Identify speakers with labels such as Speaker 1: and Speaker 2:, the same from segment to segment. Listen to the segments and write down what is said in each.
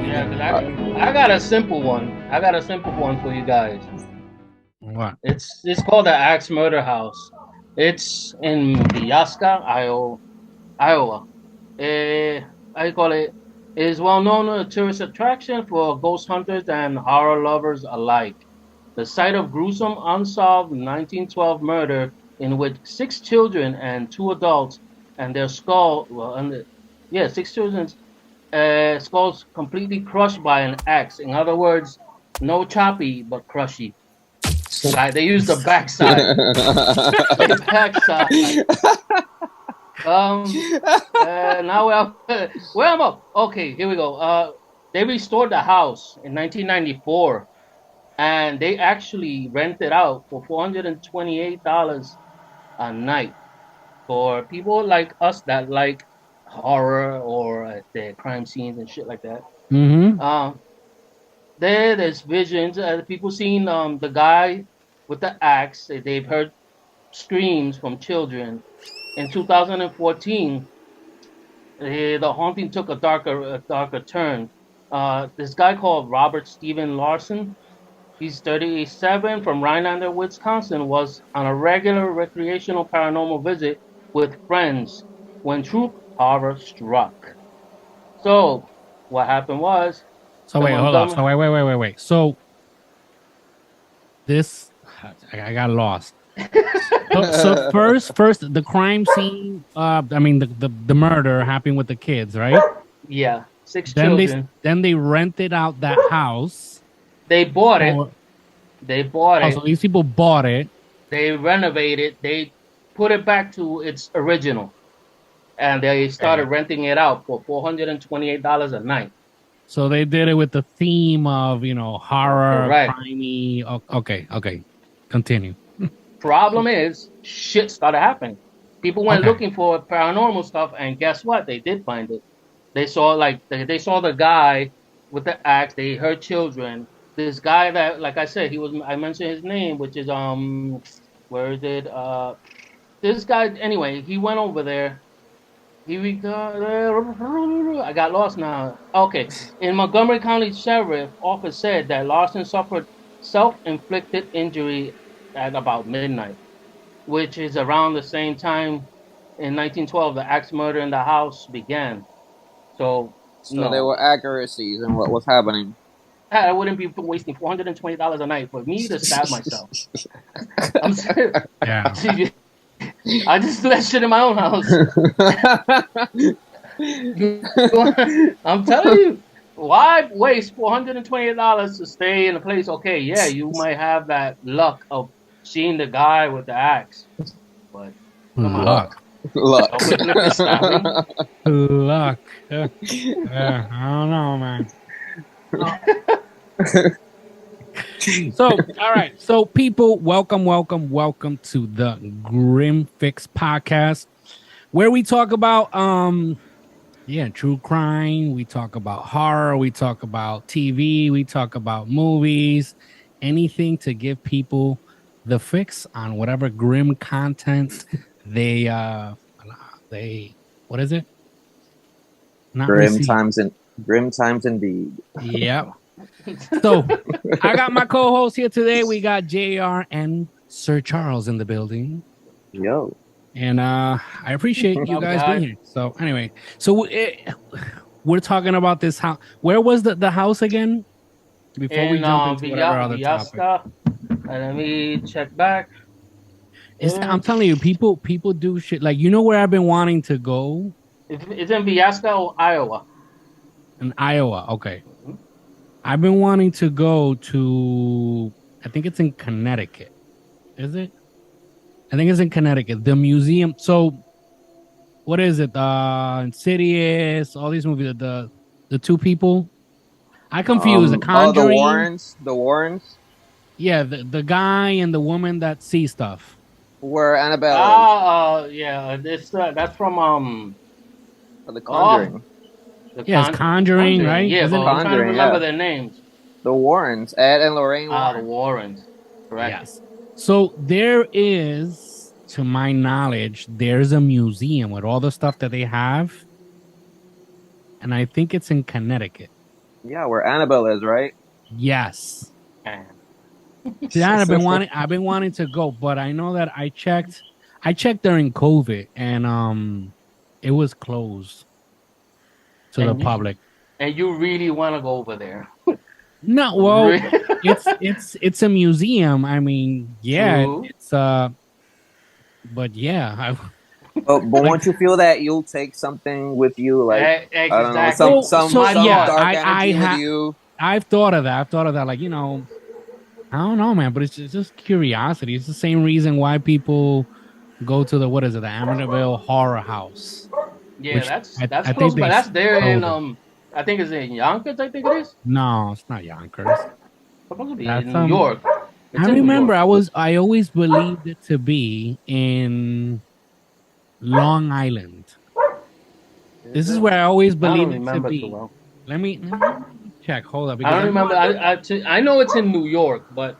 Speaker 1: Yeah, 'cause I got a simple one. I got a simple one for you guys.
Speaker 2: What?
Speaker 1: It's called the Axe Murder House. It's in Biasca, Iowa. I call it. It is well known as a tourist attraction for ghost hunters and horror lovers alike. The site of gruesome unsolved 1912 murder in which six children and two adults and their skull, well, yeah, six children's skulls completely crushed by an axe. In other words, no choppy but crushy. Like they use the backside. The backside. Um. Now where am I? Okay, here we go. They restored the house in 1994, and they actually rented out for $428 a night for people like us that like horror or the crime scenes and shit like that.
Speaker 2: Mm-hmm.
Speaker 1: There's visions. People seen the guy with the axe. They've heard screams from children. In 2014, the haunting took a darker turn. This guy called Robert Steven Larson, he's 37 from Rhinelander, Wisconsin, was on a regular recreational paranormal visit with friends when true horror struck. So, what happened was
Speaker 2: So
Speaker 1: the
Speaker 2: wait, hold on.
Speaker 1: Montgomery.
Speaker 2: So wait. So this, I got lost. So first the crime scene. I mean the murder happened with the kids, right?
Speaker 1: Yeah, six
Speaker 2: Then
Speaker 1: children.
Speaker 2: they rented out that house.
Speaker 1: They bought it.
Speaker 2: Or,
Speaker 1: They bought
Speaker 2: oh,
Speaker 1: it.
Speaker 2: so these people bought it.
Speaker 1: They renovated. They put it back to its original, and they started renting it out for $428 a night.
Speaker 2: So they did it with the theme of horror,
Speaker 1: Right.
Speaker 2: crimey. Okay. Continue.
Speaker 1: Problem is, shit started happening. People went
Speaker 2: Okay.
Speaker 1: looking for paranormal stuff, and guess what? They did find it. They saw they saw the guy with the axe. They heard children. This guy that, like I said, I mentioned his name, which is where is it? This guy. Anyway, he went over there. I got lost now. Okay, in Montgomery County Sheriff Office said that Larson suffered self-inflicted injury at about midnight, which is around the same time in 1912 the axe murder in the house began. So
Speaker 3: So there
Speaker 1: no,
Speaker 3: were accuracies in what was happening.
Speaker 1: I wouldn't be wasting $420 a night for me to stab myself. I'm serious.
Speaker 2: Yeah.
Speaker 1: I just do that shit in my own house. I'm telling you, why waste $428 to stay in a place? Okay, yeah, you might have that luck of seeing the guy with the axe, but come on,
Speaker 2: Luck.
Speaker 3: Look.
Speaker 2: Luck. Yeah, I don't know, man. So, all right. So, people, welcome to the Grim Fix podcast, where we talk about true crime. We talk about horror. We talk about TV. We talk about movies. Anything to give people the fix on whatever grim content they what is it? Not
Speaker 3: Grim
Speaker 2: receive.
Speaker 3: times indeed.
Speaker 2: Yep. So I got my co-host here today. We got JR and Sir Charles in the building.
Speaker 3: Yo.
Speaker 2: And I appreciate you guys being here. So anyway, we're talking about this house. Where was the house again? Before we jump into whatever other topic.
Speaker 1: Let me check back.
Speaker 2: I'm telling you, people do shit. Like, where I've been wanting to go?
Speaker 1: It's in Biasca or Iowa.
Speaker 2: In Iowa, okay. I've been wanting to go to, I think it's in Connecticut. Is it? I think it's in Connecticut. The museum. So, what is it? Insidious, all these movies. The two people. I confuse The Conjuring.
Speaker 3: The Warrens.
Speaker 2: Yeah, the guy and the woman that see stuff.
Speaker 3: Where Annabelle.
Speaker 1: Yeah. That's from
Speaker 3: The Conjuring.
Speaker 2: It's Conjuring, right?
Speaker 1: Yeah, but I'm trying to remember their names.
Speaker 3: The Warrens, Ed and Lorraine Warren.
Speaker 1: The Warrens. Correct.
Speaker 2: Yes. So there is, to my knowledge, there's a museum with all the stuff that they have and I think it's in Connecticut.
Speaker 3: Yeah, where Annabelle is, right?
Speaker 2: Yes.
Speaker 1: Man.
Speaker 2: See, I've been wanting to go, but I know that I checked during COVID, and it was closed to the public.
Speaker 1: And you really want to go over there?
Speaker 2: No, well, it's a museum. I mean, yeah,
Speaker 1: True.
Speaker 2: it's but yeah,
Speaker 3: But won't you feel that you'll take something with you, like
Speaker 1: exactly.
Speaker 3: I don't know, some
Speaker 2: yeah,
Speaker 3: dark energy with you?
Speaker 2: I've thought of that. Like, I don't know, man, but it's just curiosity. It's the same reason why people go to the Amityville Horror House.
Speaker 1: Yeah, that's
Speaker 2: I
Speaker 1: close,
Speaker 2: think
Speaker 1: but that's there in
Speaker 2: it.
Speaker 1: I think it's in Yonkers. I think it is.
Speaker 2: No, it's not Yonkers.
Speaker 1: Supposed to be
Speaker 2: That's
Speaker 1: in New York.
Speaker 2: I remember I always believed it to be in Long Island. This is where I always believed it to be.
Speaker 1: Well.
Speaker 2: Let me check. Hold up.
Speaker 1: I don't remember. I know it's in New York, but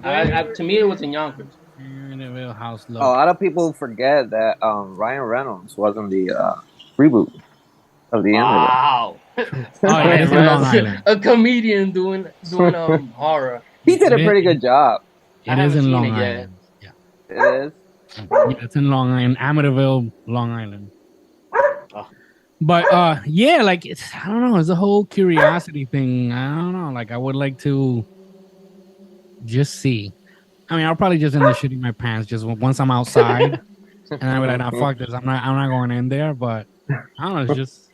Speaker 1: to me it was in Yonkers.
Speaker 2: House.
Speaker 3: A lot of people forget that Ryan Reynolds was in the reboot of the
Speaker 1: Wow.
Speaker 2: Long Island.
Speaker 1: A comedian doing horror.
Speaker 3: He did a pretty good job.
Speaker 2: It is in Long Island. Yeah.
Speaker 3: It is.
Speaker 2: Yeah, it's in Long Island, Amityville, Long Island. But yeah, like I don't know, it's a whole curiosity thing. I don't know, like I would like to just see. I mean, I'll probably just end up shitting my pants just once I'm outside, and I'll be like, "Nah, fuck this. I'm not going in there." But I don't know, it's just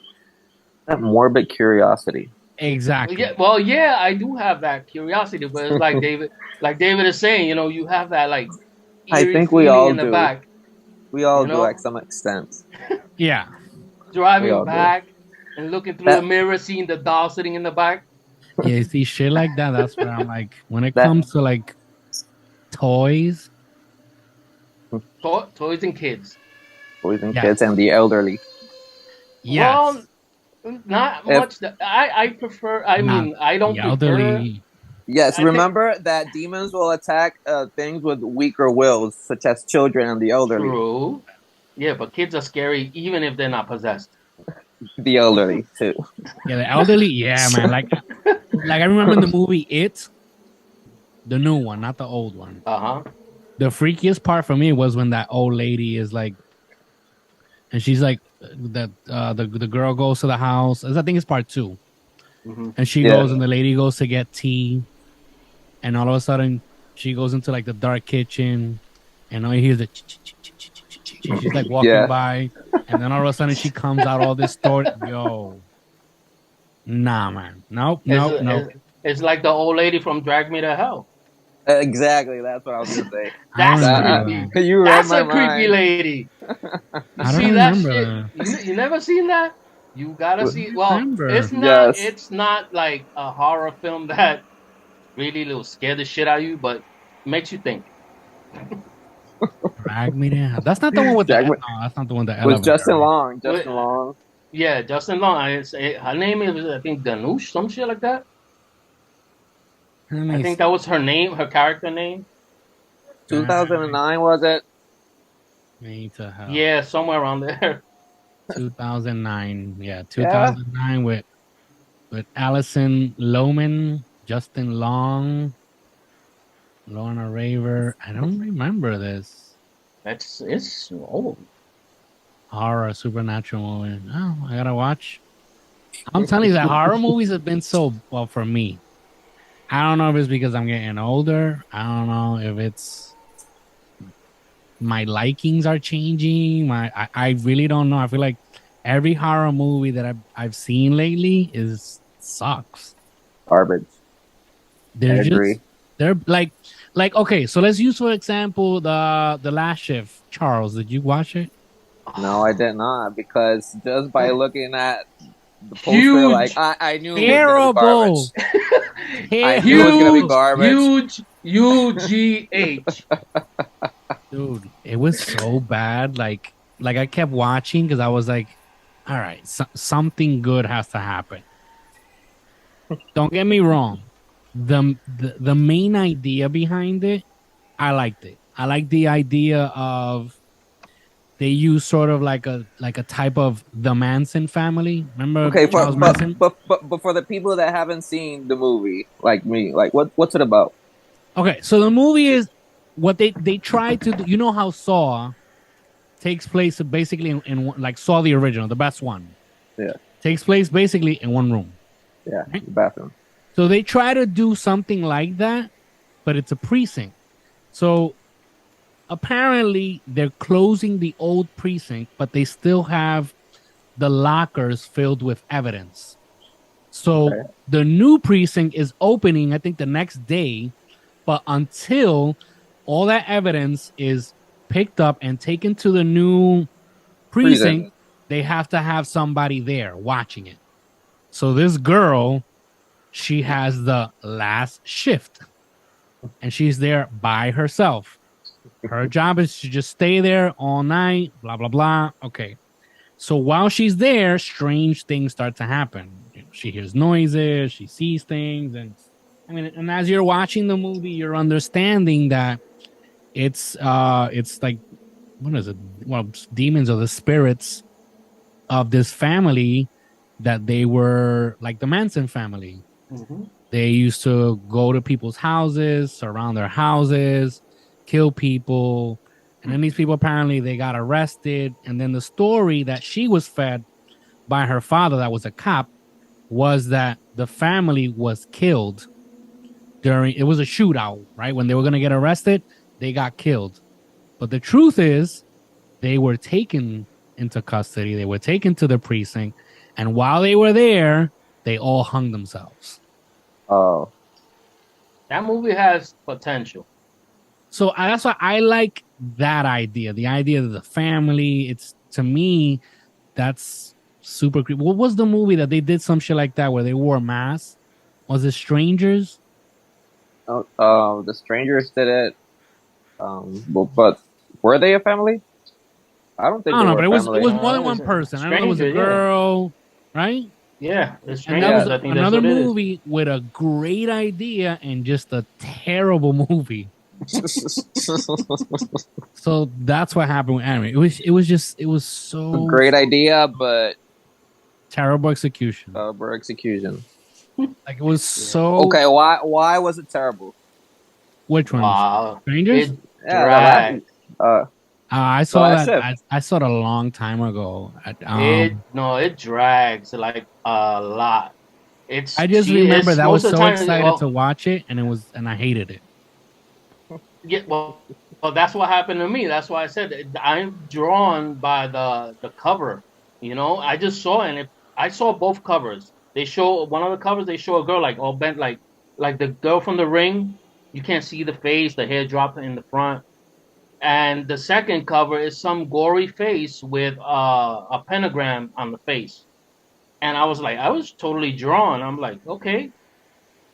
Speaker 3: that morbid curiosity.
Speaker 2: Exactly.
Speaker 1: Yeah, well, yeah, I do have that curiosity, but it's like David is saying, you have that like.
Speaker 3: I think we all
Speaker 1: in the
Speaker 3: do.
Speaker 1: Back,
Speaker 3: we all do, like some extent.
Speaker 2: Yeah.
Speaker 1: Driving back and looking through the mirror, seeing the doll sitting in the back.
Speaker 2: Yeah, you see shit like that. That's where I'm like, when it comes to like toys,
Speaker 1: toys and kids,
Speaker 3: kids and the elderly.
Speaker 2: Yes.
Speaker 1: Well, not much. I prefer. I mean, I don't prefer.
Speaker 3: Yes, remember that demons will attack things with weaker wills, such as children and the elderly.
Speaker 1: True. Yeah, but kids are scary even if they're not possessed.
Speaker 3: The elderly too.
Speaker 2: Yeah, the elderly. Yeah, man. Like I remember in the movie It, the new one, not the old one. The freakiest part for me was when that old lady is like, and she's like, the girl goes to the house. I think it's part 2, and she goes, and the lady goes to get tea, and all of a sudden she goes into like the dark kitchen, and all you hear is the. She's like walking by, and then all of a sudden she comes out all this story. Yo, nah, man, nope.
Speaker 1: It's like the old lady from Drag Me to Hell.
Speaker 3: Exactly, that's what I was gonna say.
Speaker 1: That's creepy.
Speaker 3: You read my mind.
Speaker 1: Creepy lady.
Speaker 2: I don't remember
Speaker 1: that. You never seen that? You gotta see. Well, it's not. Yes. It's not like a horror film that really will scare the shit out of you, but makes you think.
Speaker 2: Drag Me Down. That's not the one with that's not the one that
Speaker 3: was Justin Long. Justin Long.
Speaker 1: Yeah, Justin Long. Her name is, I think, Ganush, some shit like that. I think that was her name, her character name.
Speaker 3: 2009 was it?
Speaker 1: Yeah, somewhere around there.
Speaker 2: 2009. Yeah, 2009 with Allison Lohman, Justin Long, Lorna Raver. I don't remember this.
Speaker 1: It's old.
Speaker 2: Horror, supernatural movie. Oh, I gotta watch. I'm telling you that horror movies have been so well for me. I don't know if it's because I'm getting older. I don't know if it's my likings are changing. I really don't know. I feel like every horror movie that I've seen lately sucks.
Speaker 3: Garbage.
Speaker 2: They're like okay, so let's use for example the Last Shift. Charles, did you watch it?
Speaker 3: No, I did not, because just by looking at the poster, like I knew
Speaker 2: terrible.
Speaker 3: I knew it was gonna be garbage.
Speaker 1: UGH.
Speaker 2: Dude, it was so bad. Like I kept watching because I was like, all right, something good has to happen. Don't get me wrong. The main idea behind it, I liked it. I like the idea of they use sort of like a type of the Manson family. Remember
Speaker 3: Okay,
Speaker 2: Charles Manson?
Speaker 3: but for the people that haven't seen the movie, like me, like what's it about?
Speaker 2: Okay, so the movie is what they try to do. You know how Saw takes place basically like Saw the original, the best one.
Speaker 3: Yeah.
Speaker 2: Takes place basically in one room.
Speaker 3: Yeah,
Speaker 2: right?
Speaker 3: the bathroom.
Speaker 2: So they try to do something like that, but it's a precinct. So apparently they're closing the old precinct, but they still have the lockers filled with evidence. So the new precinct is opening, I think, the next day, but until all that evidence is picked up and taken to the new precinct, they have to have somebody there watching it. So this girl, she has the last shift and she's there by herself. Her job is to just stay there all night, blah, blah, blah. Okay. So while she's there, strange things start to happen. She hears noises, she sees things. And I mean, and as you're watching the movie, you're understanding that it's like, what is it? Well, demons or the spirits of this family that they were like the Manson family. Mm-hmm. They used to go to people's houses, surround their houses, kill people. And then these people apparently they got arrested. And then the story that she was fed by her father that was a cop was that the family was killed during, it was a shootout, right? When they were going to get arrested, they got killed. But the truth is they were taken into custody. They were taken to the precinct. And while they were there, they all hung themselves.
Speaker 3: Oh.
Speaker 1: That movie has potential.
Speaker 2: So that's why I like that idea. The idea of the family. It's, to me, that's super creepy. What was the movie that they did some shit like that where they wore masks? Was it Strangers?
Speaker 3: The Strangers did it. But were they a family? I don't think.
Speaker 2: I don't know, but it was more than one person. I know it was a girl, right?
Speaker 1: Yeah,
Speaker 2: and that was another movie with a great idea and just a terrible movie. So that's what happened with anime. It was so
Speaker 3: great idea, but
Speaker 2: terrible execution.
Speaker 3: Terrible execution.
Speaker 2: Like it was so
Speaker 3: okay. Why was it terrible?
Speaker 2: Which one? Strangers? I saw that. I saw it a long time ago.
Speaker 1: It drags like a lot.
Speaker 2: I just remember that I was so excited to watch it, and I hated it.
Speaker 1: Yeah, well, that's what happened to me. That's why I said I'm drawn by the cover. You know, I just saw it, and I saw both covers. They show one of the covers. They show a girl like all bent, like the girl from The Ring. You can't see the face, the hair dropped in the front. And the second cover is some gory face with a pentagram on the face. And I was totally drawn. I'm like, okay,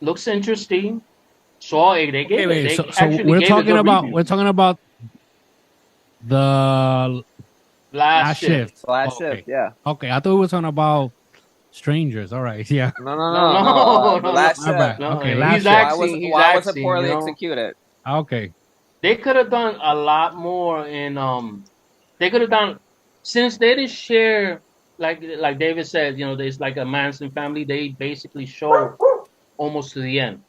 Speaker 1: looks interesting. So
Speaker 2: we're talking about the last shift.
Speaker 3: Last shift, yeah.
Speaker 2: Okay, I thought we were talking about Strangers. All right, yeah.
Speaker 3: No. The last shift.
Speaker 2: Okay, last
Speaker 3: shift. Why was it poorly executed?
Speaker 2: Okay.
Speaker 1: They could have done a lot more in they could have done, since they didn't share like David said, you know, there's like a Manson family, they basically show almost to the end.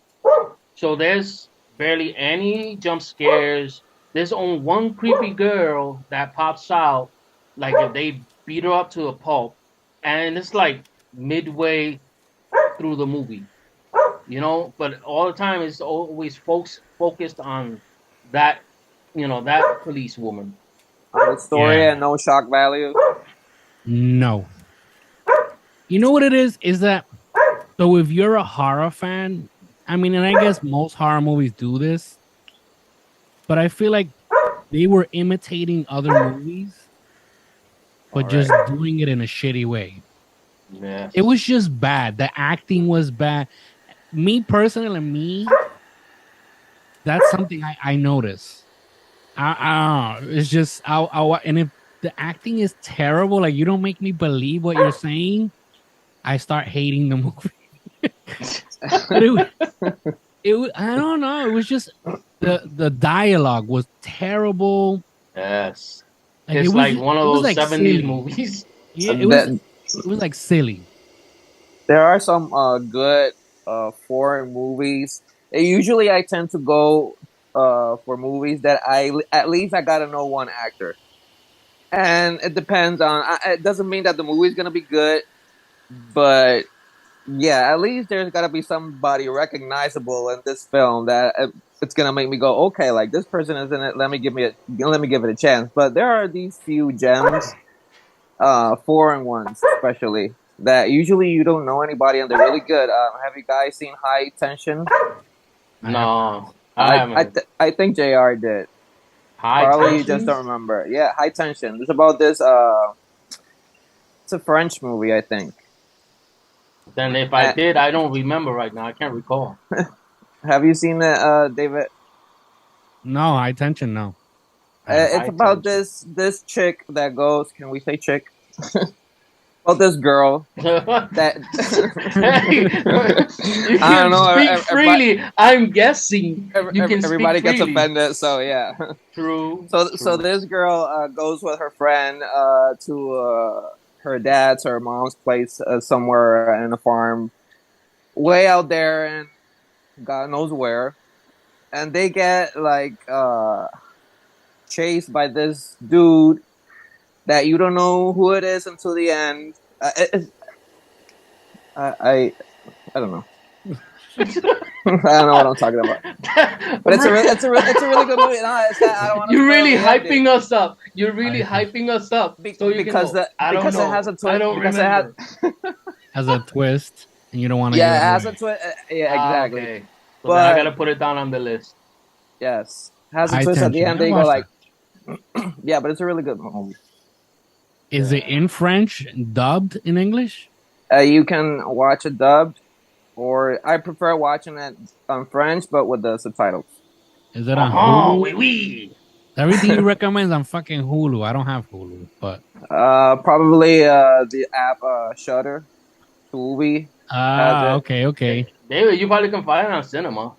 Speaker 1: So there's barely any jump scares. There's only one creepy girl that pops out, like if they beat her up to a pulp, and it's like midway through the movie, you know. But all the time it's always focused on that, you know, that police woman.
Speaker 3: The story and no shock value.
Speaker 2: No. You know what it is? Is that, so if you're a horror fan, I mean, and I guess most horror movies do this, but I feel like they were imitating other movies, but just doing it in a shitty way.
Speaker 1: Yeah.
Speaker 2: It was just bad. The acting was bad. Me personally, that's something I notice. I don't know. It's just, and if the acting is terrible, like you don't make me believe what you're saying, I start hating the movie. But I don't know. It was just the dialogue was terrible.
Speaker 1: Yes.
Speaker 2: Like
Speaker 1: It's like one of
Speaker 2: it was
Speaker 1: those
Speaker 2: like
Speaker 1: 70s
Speaker 2: silly.
Speaker 1: movies.
Speaker 2: Yeah,
Speaker 3: That
Speaker 2: it was like silly.
Speaker 3: there are some good foreign movies. Usually, I tend to go for movies that at least I gotta know one actor, and it depends on. It doesn't mean that the movie's gonna be good, but yeah, at least there's gotta be somebody recognizable in this film that it's gonna make me go, okay, like this person is in it. Let me give it a chance. But there are these few gems, foreign ones especially, that usually you don't know anybody and they're really good. Have you guys seen High Tension?
Speaker 1: No, I haven't.
Speaker 3: I think JR did.
Speaker 1: High
Speaker 3: Probably you just
Speaker 1: tensions.
Speaker 3: don't remember. Yeah, High Tension. It's about this. It's a French movie, I think.
Speaker 1: Then if I
Speaker 3: Uh,
Speaker 1: did, I don't remember right now. I can't recall.
Speaker 3: have you seen it, David?
Speaker 2: No, high tension. No.
Speaker 3: It's
Speaker 1: High
Speaker 3: about
Speaker 1: tension.
Speaker 3: this chick that goes. Can we say chick? About this girl that
Speaker 1: Hey, you
Speaker 3: I don't
Speaker 1: can
Speaker 3: know.
Speaker 1: speak freely. I'm guessing you can speak
Speaker 3: Everybody gets
Speaker 1: freely.
Speaker 3: offended, so yeah.
Speaker 1: True.
Speaker 3: So
Speaker 1: True.
Speaker 3: this girl goes with her friend to her dad's or mom's place somewhere in a farm, way out there, and God knows where. And they get like chased by this dude that you don't know who it is until the end. I don't know. I don't know what I'm talking about. But it's a really good movie. No, I don't want to
Speaker 1: You're
Speaker 3: spoil
Speaker 1: really
Speaker 3: the ending.
Speaker 1: hyping us up. You're really hyping us up. So you can know. I don't
Speaker 3: Because it
Speaker 1: know.
Speaker 3: has a
Speaker 1: I
Speaker 3: twist.
Speaker 1: don't
Speaker 3: Because it has
Speaker 1: remember.
Speaker 2: Has a twist, and you don't want to give
Speaker 3: yeah,
Speaker 2: it
Speaker 3: it has a
Speaker 2: away.
Speaker 3: twist. Yeah, exactly.
Speaker 1: Okay. So then I
Speaker 3: But
Speaker 1: gotta put it down on the list.
Speaker 3: yes, has a
Speaker 2: High
Speaker 3: twist at the
Speaker 2: tension.
Speaker 3: end.
Speaker 2: I
Speaker 3: They go
Speaker 2: watched
Speaker 3: like,
Speaker 2: that.
Speaker 3: yeah, but it's a really good movie.
Speaker 2: Is it in French, dubbed in English?
Speaker 3: You can watch it dubbed, or I prefer watching it on French, but with the subtitles.
Speaker 2: Is it on
Speaker 1: Oh,
Speaker 2: Hulu?
Speaker 1: oui, oui.
Speaker 2: Everything you recommend is on fucking Hulu. I don't have Hulu, but
Speaker 3: Probably the app Shutter, Tubi has it.
Speaker 2: okay.
Speaker 1: David, you probably can find it on cinema.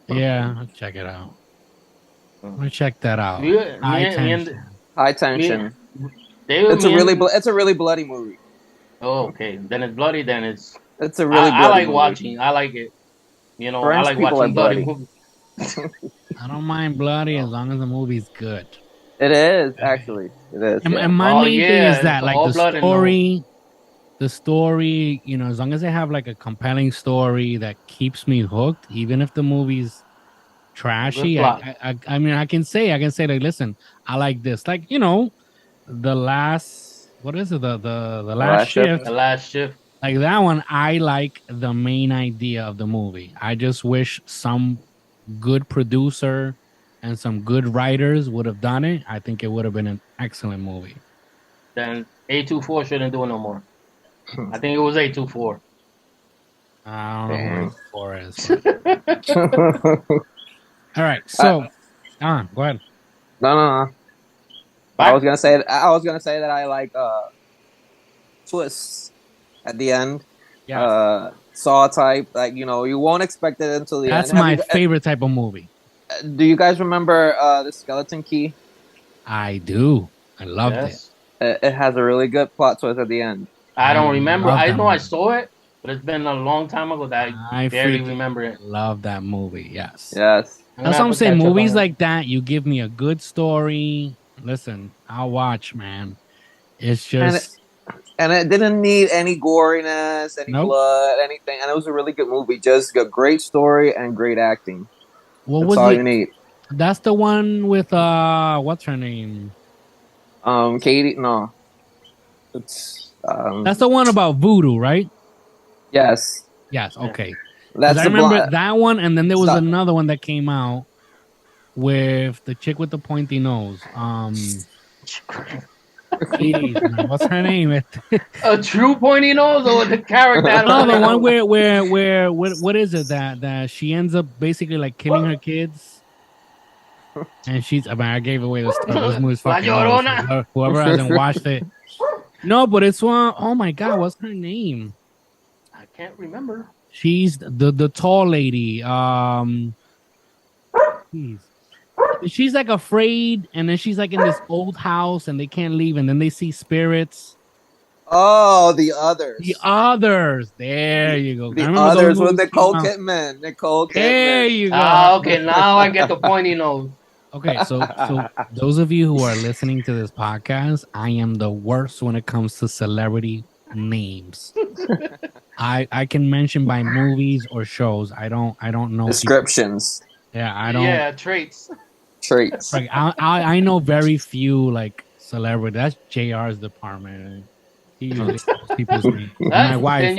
Speaker 2: Yeah, I'll check it out. I'm gonna check that out.
Speaker 1: Me,
Speaker 2: High
Speaker 1: me and
Speaker 2: tension.
Speaker 3: High
Speaker 1: me,
Speaker 3: tension.
Speaker 1: David, me and.
Speaker 3: It's a really bloody movie.
Speaker 1: Oh, okay. Then it's bloody. Then it's.
Speaker 3: It's a really
Speaker 1: I
Speaker 3: bloody
Speaker 1: like
Speaker 3: movie.
Speaker 1: watching. I like it. You know, I
Speaker 3: French
Speaker 1: like
Speaker 3: people are
Speaker 1: watching bloody
Speaker 3: bloody.
Speaker 1: movies.
Speaker 2: I don't mind bloody as long as the movie's good.
Speaker 3: It is actually. It is.
Speaker 2: And,
Speaker 3: Yeah.
Speaker 2: and my main thing is that,
Speaker 1: it's
Speaker 2: like,
Speaker 1: all blood and no.
Speaker 2: the story, you know, as long as they have like a compelling story that keeps me hooked, even if the movie's trashy.
Speaker 1: Good plot.
Speaker 2: I mean, I can say like, listen, I like this. Like, you know, the last, what is it? The last shift.
Speaker 1: The last shift.
Speaker 2: Like that one, I like the main idea of the movie. I just wish some good producer and some good writers would have done it. I think it would have been an excellent movie.
Speaker 1: Then A24 shouldn't do it no more. I think it was A24.
Speaker 2: I don't know who for is.
Speaker 3: no,
Speaker 2: All right, so go ahead.
Speaker 3: no. I was gonna say that I like twists at the end.
Speaker 2: Yeah,
Speaker 3: Saw type, like, you know, you won't expect it until the
Speaker 2: that's
Speaker 3: end.
Speaker 2: my favorite type of movie.
Speaker 3: Do you guys remember the Skeleton Key?
Speaker 2: I do. I loved it.
Speaker 3: It has a really good plot twist at the end.
Speaker 1: I don't remember. I know
Speaker 2: movie.
Speaker 1: I saw it, but it's been a long time ago that I barely remember it.
Speaker 2: Love that movie. Yes.
Speaker 3: Yes.
Speaker 2: That's what I'm saying. Movies like that, you give me a good story. Listen, I'll watch, man. It's just.
Speaker 3: And it didn't need any goriness, any blood, anything. And it was a really good movie. Just a great story and great acting. That's all you need.
Speaker 2: That's the one with what's her name?
Speaker 3: Katie. No, it's
Speaker 2: that's the one about voodoo, right?
Speaker 3: Yes.
Speaker 2: Yes. Okay.
Speaker 3: That's
Speaker 2: I remember that one, and then there was another one that came out with the chick with the pointy nose. Jeez, what's her name?
Speaker 1: A true pointy nose or the character?
Speaker 2: No, the one where what is it that she ends up basically like killing her kids, and she's. I mean, I gave away this movie's fucking awesome. Whoever hasn't watched it, no, but it's one. Oh my god, what's her name?
Speaker 1: I can't remember.
Speaker 2: She's the tall lady. Please. She's like afraid, and then she's like in this old house, and they can't leave, and then they see spirits.
Speaker 3: Oh, The Others.
Speaker 2: The Others. There you go. I
Speaker 3: The
Speaker 2: remember those
Speaker 3: Others with
Speaker 2: movies
Speaker 3: Nicole
Speaker 2: came out.
Speaker 3: Kidman. Nicole
Speaker 2: There
Speaker 3: Kidman.
Speaker 2: you go.
Speaker 1: Ah, okay, now I get the point, you know.
Speaker 2: Okay, so those of you who are listening to this podcast, I am the worst when it comes to celebrity names. I can mention by movies or shows. I don't know
Speaker 3: Descriptions.
Speaker 2: Yeah, I don't.
Speaker 1: Yeah, traits.
Speaker 3: Traits.
Speaker 2: Like I know very few like celebrities. That's JR's department. He usually knows people's names. My wife.
Speaker 1: Then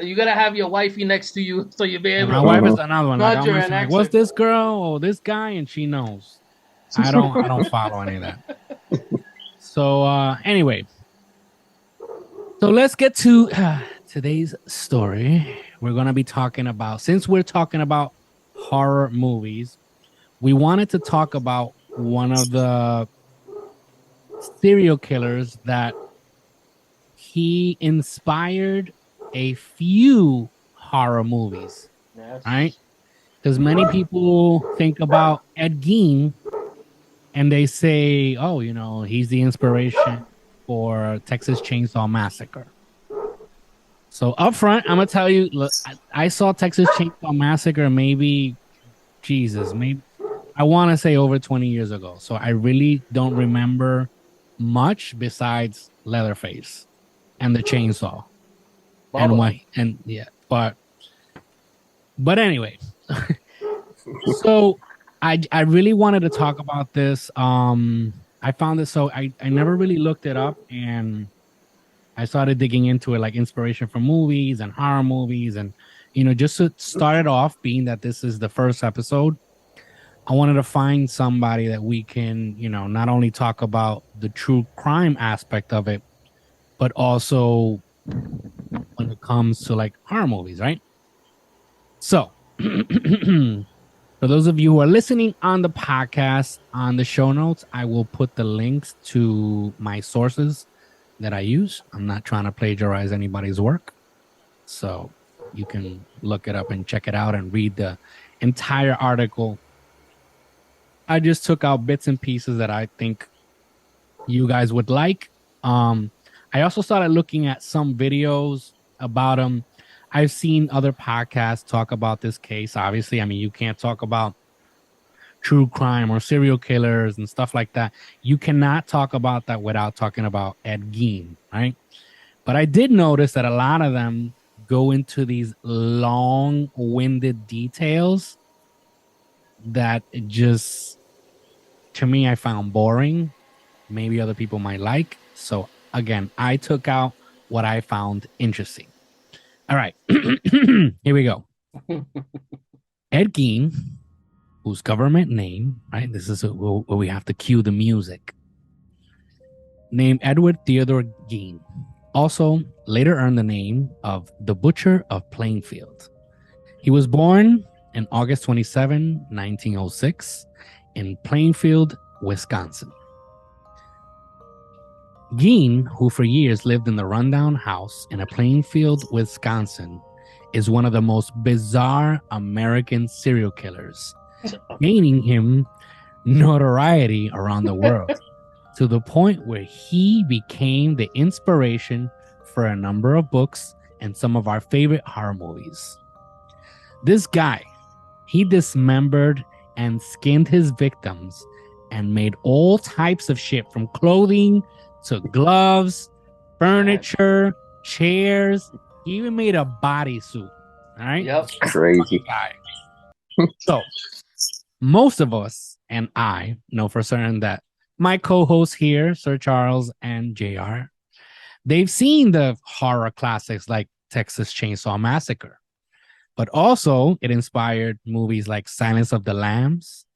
Speaker 1: you gotta have your wifey next to you so you'll be able.
Speaker 2: My wife is another one. Like,
Speaker 1: Not your
Speaker 2: like, what's this girl or this guy, and she knows. I don't follow any of that. So anyway, so let's get to today's story. We're gonna be talking about, since we're talking about horror movies, we wanted to talk about one of the serial killers that he inspired a few horror movies.
Speaker 1: Yes.
Speaker 2: Right? Because many people think about Ed Gein and they say, oh, you know, he's the inspiration for Texas Chainsaw Massacre. So up front, I'm gonna tell you, look, I saw Texas Chainsaw Massacre maybe I want to say over 20 years ago. So I really don't remember much besides Leatherface and the chainsaw. But anyway, so I really wanted to talk about this. I found this, so I never really looked it up, and I started digging into it, like inspiration for movies and horror movies, and you know, just to start it off, being that this is the first episode, I wanted to find somebody that we can, you know, not only talk about the true crime aspect of it, but also when it comes to like horror movies, right? So, for those of you who are listening on the podcast, on the show notes, I will put the links to my sources that I use. I'm not trying to plagiarize anybody's work. So you can look it up and check it out and read the entire article. I just took out bits and pieces that I think you guys would like. I also started looking at some videos about them. I've seen other podcasts talk about this case. Obviously, I mean, you can't talk about true crime or serial killers and stuff like that. You cannot talk about that without talking about Ed Gein, right? But I did notice that a lot of them go into these long-winded details that just, to me, I found boring. Maybe other people might like. So again, I took out what I found interesting. All right, here we go. Ed Gein, whose government name, right? This is where we have to cue the music. Named Edward Theodore Gein. Also later earned the name of the Butcher of Plainfield. He was born on August 27, 1906 in Plainfield, Wisconsin. Gein, who for years lived in the rundown house in a Plainfield, Wisconsin, is one of the most bizarre American serial killers, gaining him notoriety around the world to the point where he became the inspiration for a number of books and some of our favorite horror movies. This guy, he dismembered and skinned his victims and made all types of shit, from clothing to gloves, furniture, chairs. He even made a bodysuit. All right.
Speaker 1: Yep.
Speaker 3: Crazy.
Speaker 2: So most of us, and I know for certain that my co-hosts here, Sir Charles and JR, they've seen the horror classics like Texas Chainsaw Massacre, but also it inspired movies like Silence of the Lambs.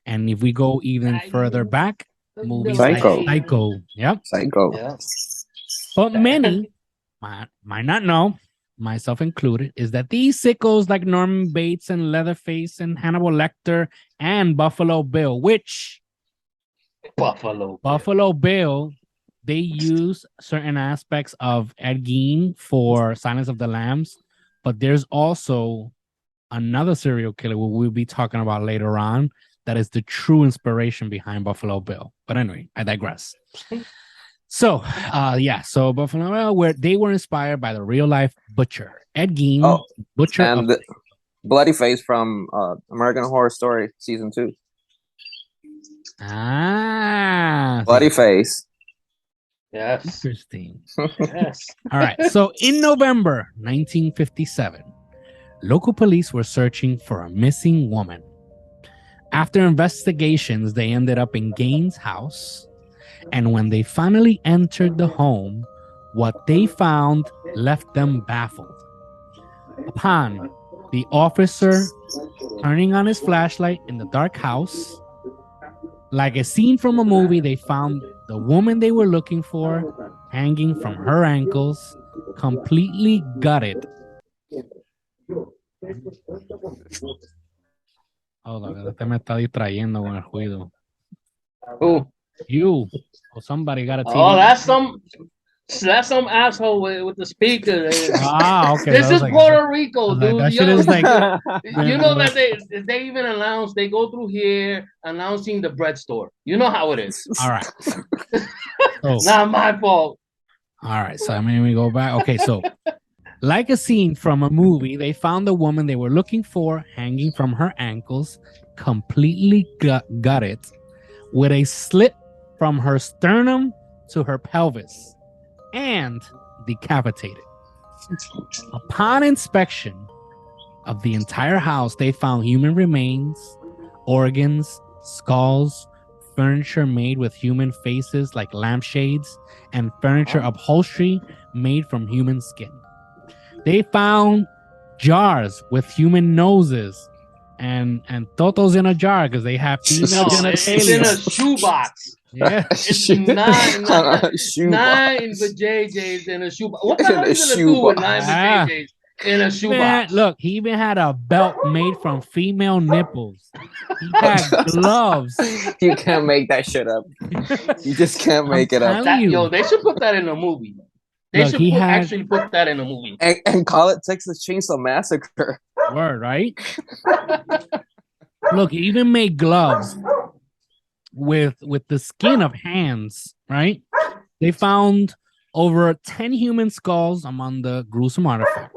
Speaker 2: And if we go even further back, movies
Speaker 3: Psycho.
Speaker 2: like Psycho. Yep.
Speaker 3: Psycho.
Speaker 1: Yeah.
Speaker 2: But many might not know, myself included, is that these sickos like Norman Bates and Leatherface and Hannibal Lecter and Buffalo Bill, which Buffalo Bill, they use certain aspects of Ed Gein for Silence of the Lambs, but there's also another serial killer we'll be talking about later on that is the true inspiration behind Buffalo Bill. But anyway, I digress. So, so Buffalo Bill, where they were inspired by the real life Butcher, Ed Gein, Butcher
Speaker 3: and
Speaker 2: of
Speaker 3: Bloody Face from American Horror Story season 2. Bloody Face.
Speaker 1: Yes.
Speaker 2: Interesting.
Speaker 1: Yes.
Speaker 2: All right. So in November 1957, local police were searching for a missing woman. After investigations, they ended up in Gein's house. And when they finally entered the home, what they found left them baffled. Upon the officer turning on his flashlight in the dark house, like a scene from a movie, they found the woman they were looking for hanging from her ankles, completely gutted. Hold on, este me está distrayendo con el ruido.
Speaker 1: Who?
Speaker 2: You or somebody got a TV.
Speaker 1: Oh, that's some asshole with the speaker.
Speaker 2: Okay.
Speaker 1: This is like, Puerto Rico, dude.
Speaker 2: That shit is like,
Speaker 1: you know that they even announce, they go through here announcing the bread store. You know how it is.
Speaker 2: All right.
Speaker 1: Not my fault.
Speaker 2: All right. So I mean, we go back. Okay. So like a scene from a movie, they found the woman they were looking for hanging from her ankles, completely gutted, with a slit from her sternum to her pelvis, and decapitated. Upon inspection of the entire house, they found human remains, organs, skulls, furniture made with human faces like lampshades, and furniture upholstery made from human skin. They found jars with human noses and totos in a jar because they have female genitalia.
Speaker 1: It's in a shoebox.
Speaker 2: Yeah,
Speaker 1: it's nine vajayjays in a shoebox. What the hell are you gonna do with 9 vajayjays in a shoebox?
Speaker 2: Look, he even had a belt made from female nipples. He had gloves.
Speaker 3: You can't make that shit up. You just can't make it up.
Speaker 1: Yo, they should put that in a movie. They should actually put that in a movie
Speaker 3: and call it Texas Chainsaw Massacre.
Speaker 2: Word, right? Look, he even made gloves with the skin of hands, right? They found over 10 human skulls among the gruesome artifacts.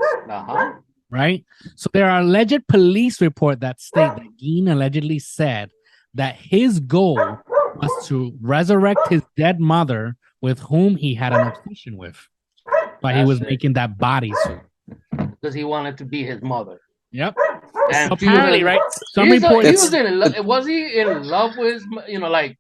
Speaker 2: Right? So there are alleged police reports that state that Gein allegedly said that his goal was to resurrect his dead mother with whom he had an obsession with. But he was making that bodysuit.
Speaker 1: Because he wanted to be his mother.
Speaker 2: Yep.
Speaker 1: And
Speaker 2: apparently, right?
Speaker 1: Some reports. Was he in love with, like,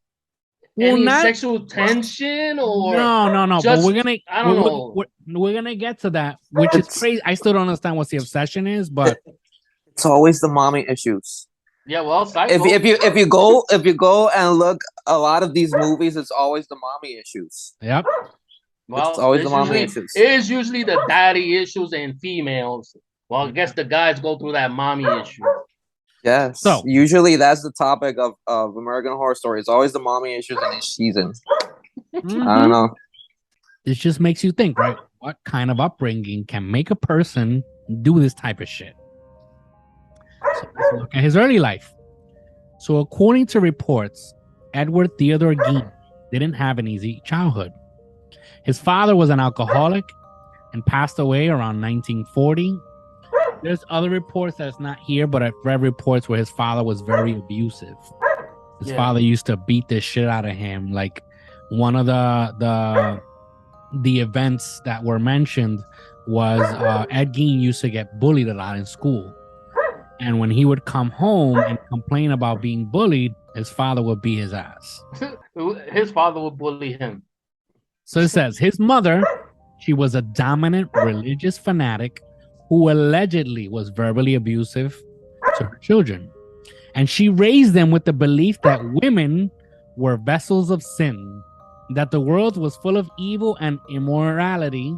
Speaker 1: any sexual tension or
Speaker 2: no?
Speaker 1: Just,
Speaker 2: but
Speaker 1: I don't know.
Speaker 2: We're gonna get to that, which is crazy. I still don't understand what the obsession is, but
Speaker 3: it's always the mommy issues.
Speaker 1: Yeah, well, Psycho.
Speaker 3: If you go and look a lot of these movies, it's always the mommy issues.
Speaker 2: Yep.
Speaker 3: Well, it's always the mommy issues.
Speaker 1: It is usually the daddy issues in females. Well, I guess the guys go through that mommy issue.
Speaker 3: Yes. So usually that's the topic of American Horror Story. It's always the mommy issues in each season.
Speaker 2: Mm-hmm.
Speaker 3: I don't know.
Speaker 2: This just makes you think, right? What kind of upbringing can make a person do this type of shit? So let's look at his early life. So according to reports, Edward Theodore Gein didn't have an easy childhood. His father was an alcoholic and passed away around 1940. There's other reports that's not here, but I've read reports where his father was very abusive. His father used to beat the shit out of him. Like one of the events that were mentioned was Ed Gein used to get bullied a lot in school. And when he would come home and complain about being bullied, his father would beat his ass.
Speaker 1: His father would bully him.
Speaker 2: So it says his mother, she was a dominant religious fanatic who allegedly was verbally abusive to her children. And she raised them with the belief that women were vessels of sin, that the world was full of evil and immorality,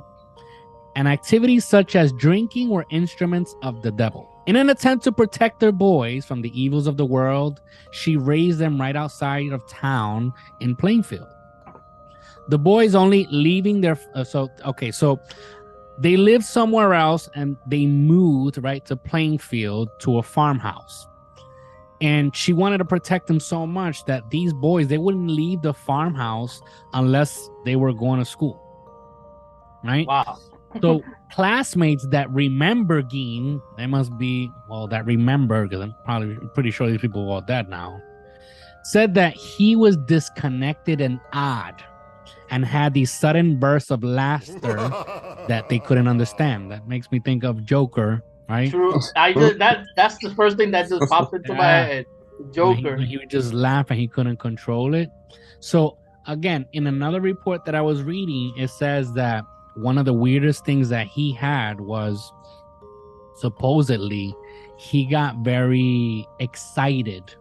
Speaker 2: and activities such as drinking were instruments of the devil. In an attempt to protect their boys from the evils of the world, she raised them right outside of town in Plainfield. The boys only leaving their... So they lived somewhere else and they moved right to Plainfield to a farmhouse. And she wanted to protect him so much that these boys, they wouldn't leave the farmhouse unless they were going to school. Right?
Speaker 1: Wow.
Speaker 2: So classmates that remember Gein, they must be, well, that remember, because I'm probably pretty sure these people are all dead now, said that he was disconnected and odd and had these sudden bursts of laughter that they couldn't understand. That makes me think of Joker, right?
Speaker 1: True. That's the first thing that just popped into my head. Joker.
Speaker 2: He would just laugh and he couldn't control it. So again, in another report that I was reading, it says that one of the weirdest things that he had was supposedly he got very excited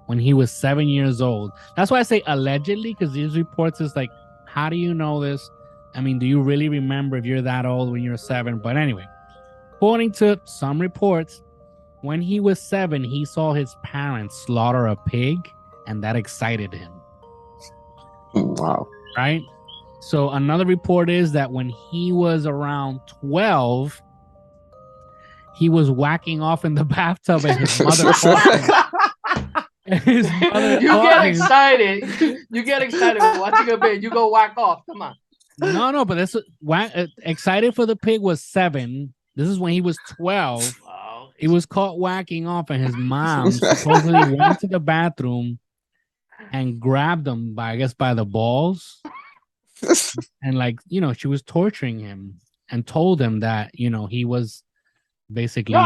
Speaker 2: when he was 7 years old. That's why I say allegedly, because these reports is like, how do you know this? I mean, do you really remember if you're that old when you're 7? But anyway, according to some reports, when he was 7, he saw his parents slaughter a pig, and that excited him.
Speaker 3: Wow.
Speaker 2: Right? So another report is that when he was around 12, he was whacking off in the bathtub and his mother
Speaker 1: get excited. You get excited watching a bit. You go whack off. Come on.
Speaker 2: No, but that's excited for the pig was 7. This is when he was 12.
Speaker 1: Wow.
Speaker 2: He was caught whacking off, and his mom supposedly went to the bathroom and grabbed him by the balls. And she was torturing him and told him that, he was basically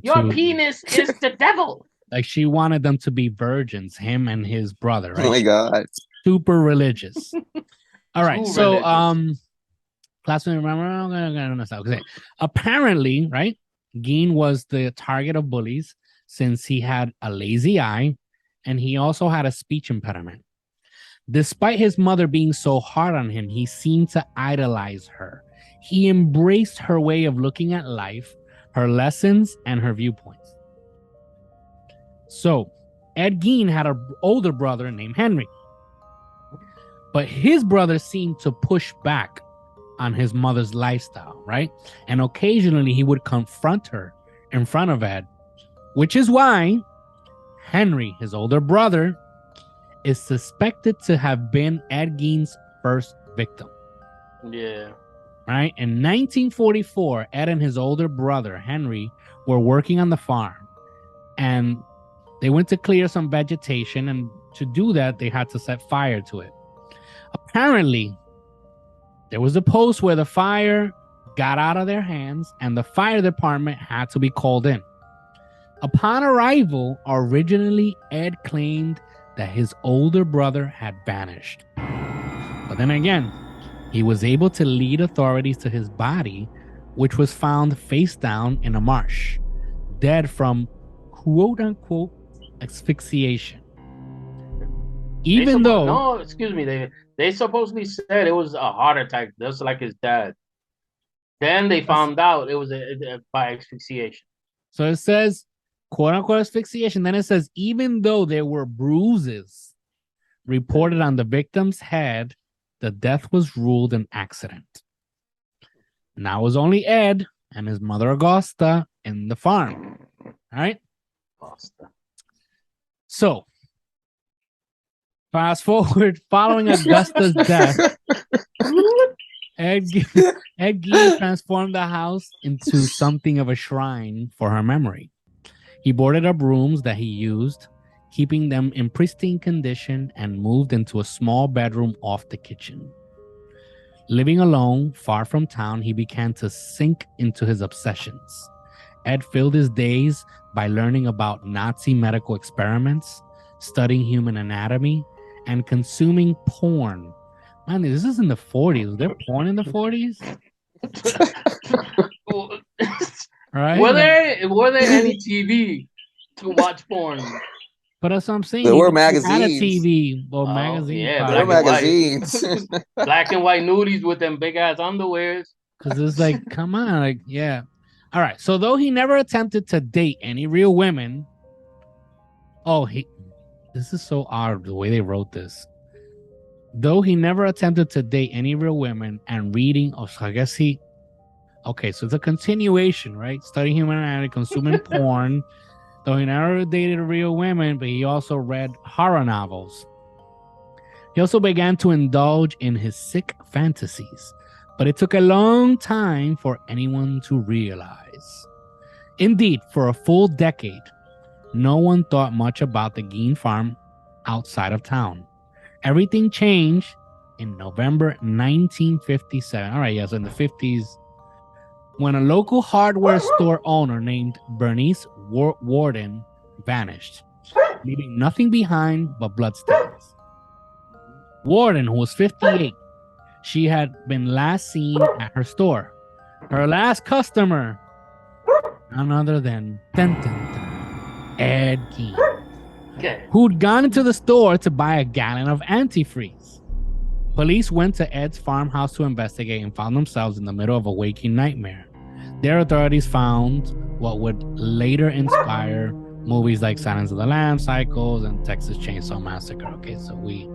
Speaker 1: your penis is the devil.
Speaker 2: Like she wanted them to be virgins, him and his brother, right?
Speaker 3: Oh my God.
Speaker 2: Super religious. All right.
Speaker 1: Too
Speaker 2: So
Speaker 1: religious.
Speaker 2: classmate, remember? Okay. Apparently, right? Gein was the target of bullies since he had a lazy eye and he also had a speech impediment. Despite his mother being so hard on him, he seemed to idolize her. He embraced her way of looking at life, her lessons, and her viewpoints. So, Ed Gein had an older brother named Henry. But his brother seemed to push back on his mother's lifestyle, right? And occasionally he would confront her in front of Ed, which is why Henry, his older brother, is suspected to have been Ed Gein's first victim.
Speaker 1: Yeah.
Speaker 2: Right? In 1944, Ed and his older brother, Henry, were working on the farm. And they went to clear some vegetation. And to do that, they had to set fire to it. Apparently, there was a post where the fire got out of their hands and the fire department had to be called in. Upon arrival, originally, Ed claimed that his older brother had vanished. But then again, he was able to lead authorities to his body, which was found face down in a marsh, dead from quote-unquote asphyxiation. Even though...
Speaker 1: No, excuse me, they supposedly said it was a heart attack, just like his dad. Then they found out it was by asphyxiation.
Speaker 2: So it says, quote-unquote asphyxiation. Then it says, even though there were bruises reported on the victim's head, the death was ruled an accident. Now it was only Ed and his mother Augusta in the farm. All right?
Speaker 1: Augusta.
Speaker 2: So, fast forward, following Augusta's death, Ed Gein transformed the house into something of a shrine for her memory. He boarded up rooms that he used, keeping them in pristine condition, and moved into a small bedroom off the kitchen. Living alone, far from town, he began to sink into his obsessions. Ed filled his days by learning about Nazi medical experiments, studying human anatomy, and consuming porn. Man, this is in the 40s. Was there porn in the 40s? Right?
Speaker 1: Were there any TV to watch porn?
Speaker 2: But that's what I'm saying.
Speaker 3: There were magazines.
Speaker 2: Had a TV or magazines.
Speaker 1: Yeah,
Speaker 3: there were magazines.
Speaker 1: Black and white nudies with them big ass underwears.
Speaker 2: Because it's like, come on, like, yeah. All right. So though he never attempted to date any real women, this is so odd the way they wrote this. Though he never attempted to date any real women and reading, so I guess so it's a continuation, right? Studying human anatomy, consuming porn. Though he never dated real women, but he also read horror novels. He also began to indulge in his sick fantasies, but it took a long time for anyone to realize. Indeed, for a full decade, no one thought much about the Gein farm outside of town. Everything changed in November 1957. All right, yes, in the 50s, when a local hardware store owner named Bernice Warden vanished, leaving nothing behind but bloodstains. Warden, who was 58, she had been last seen at her store. Her last customer, none other than Ed Gein, who'd gone into the store to buy a gallon of antifreeze. Police went to Ed's farmhouse to investigate and found themselves in the middle of a waking nightmare. Their authorities found what would later inspire movies like Silence of the Lambs, Psycho, and Texas Chainsaw Massacre. Okay, so we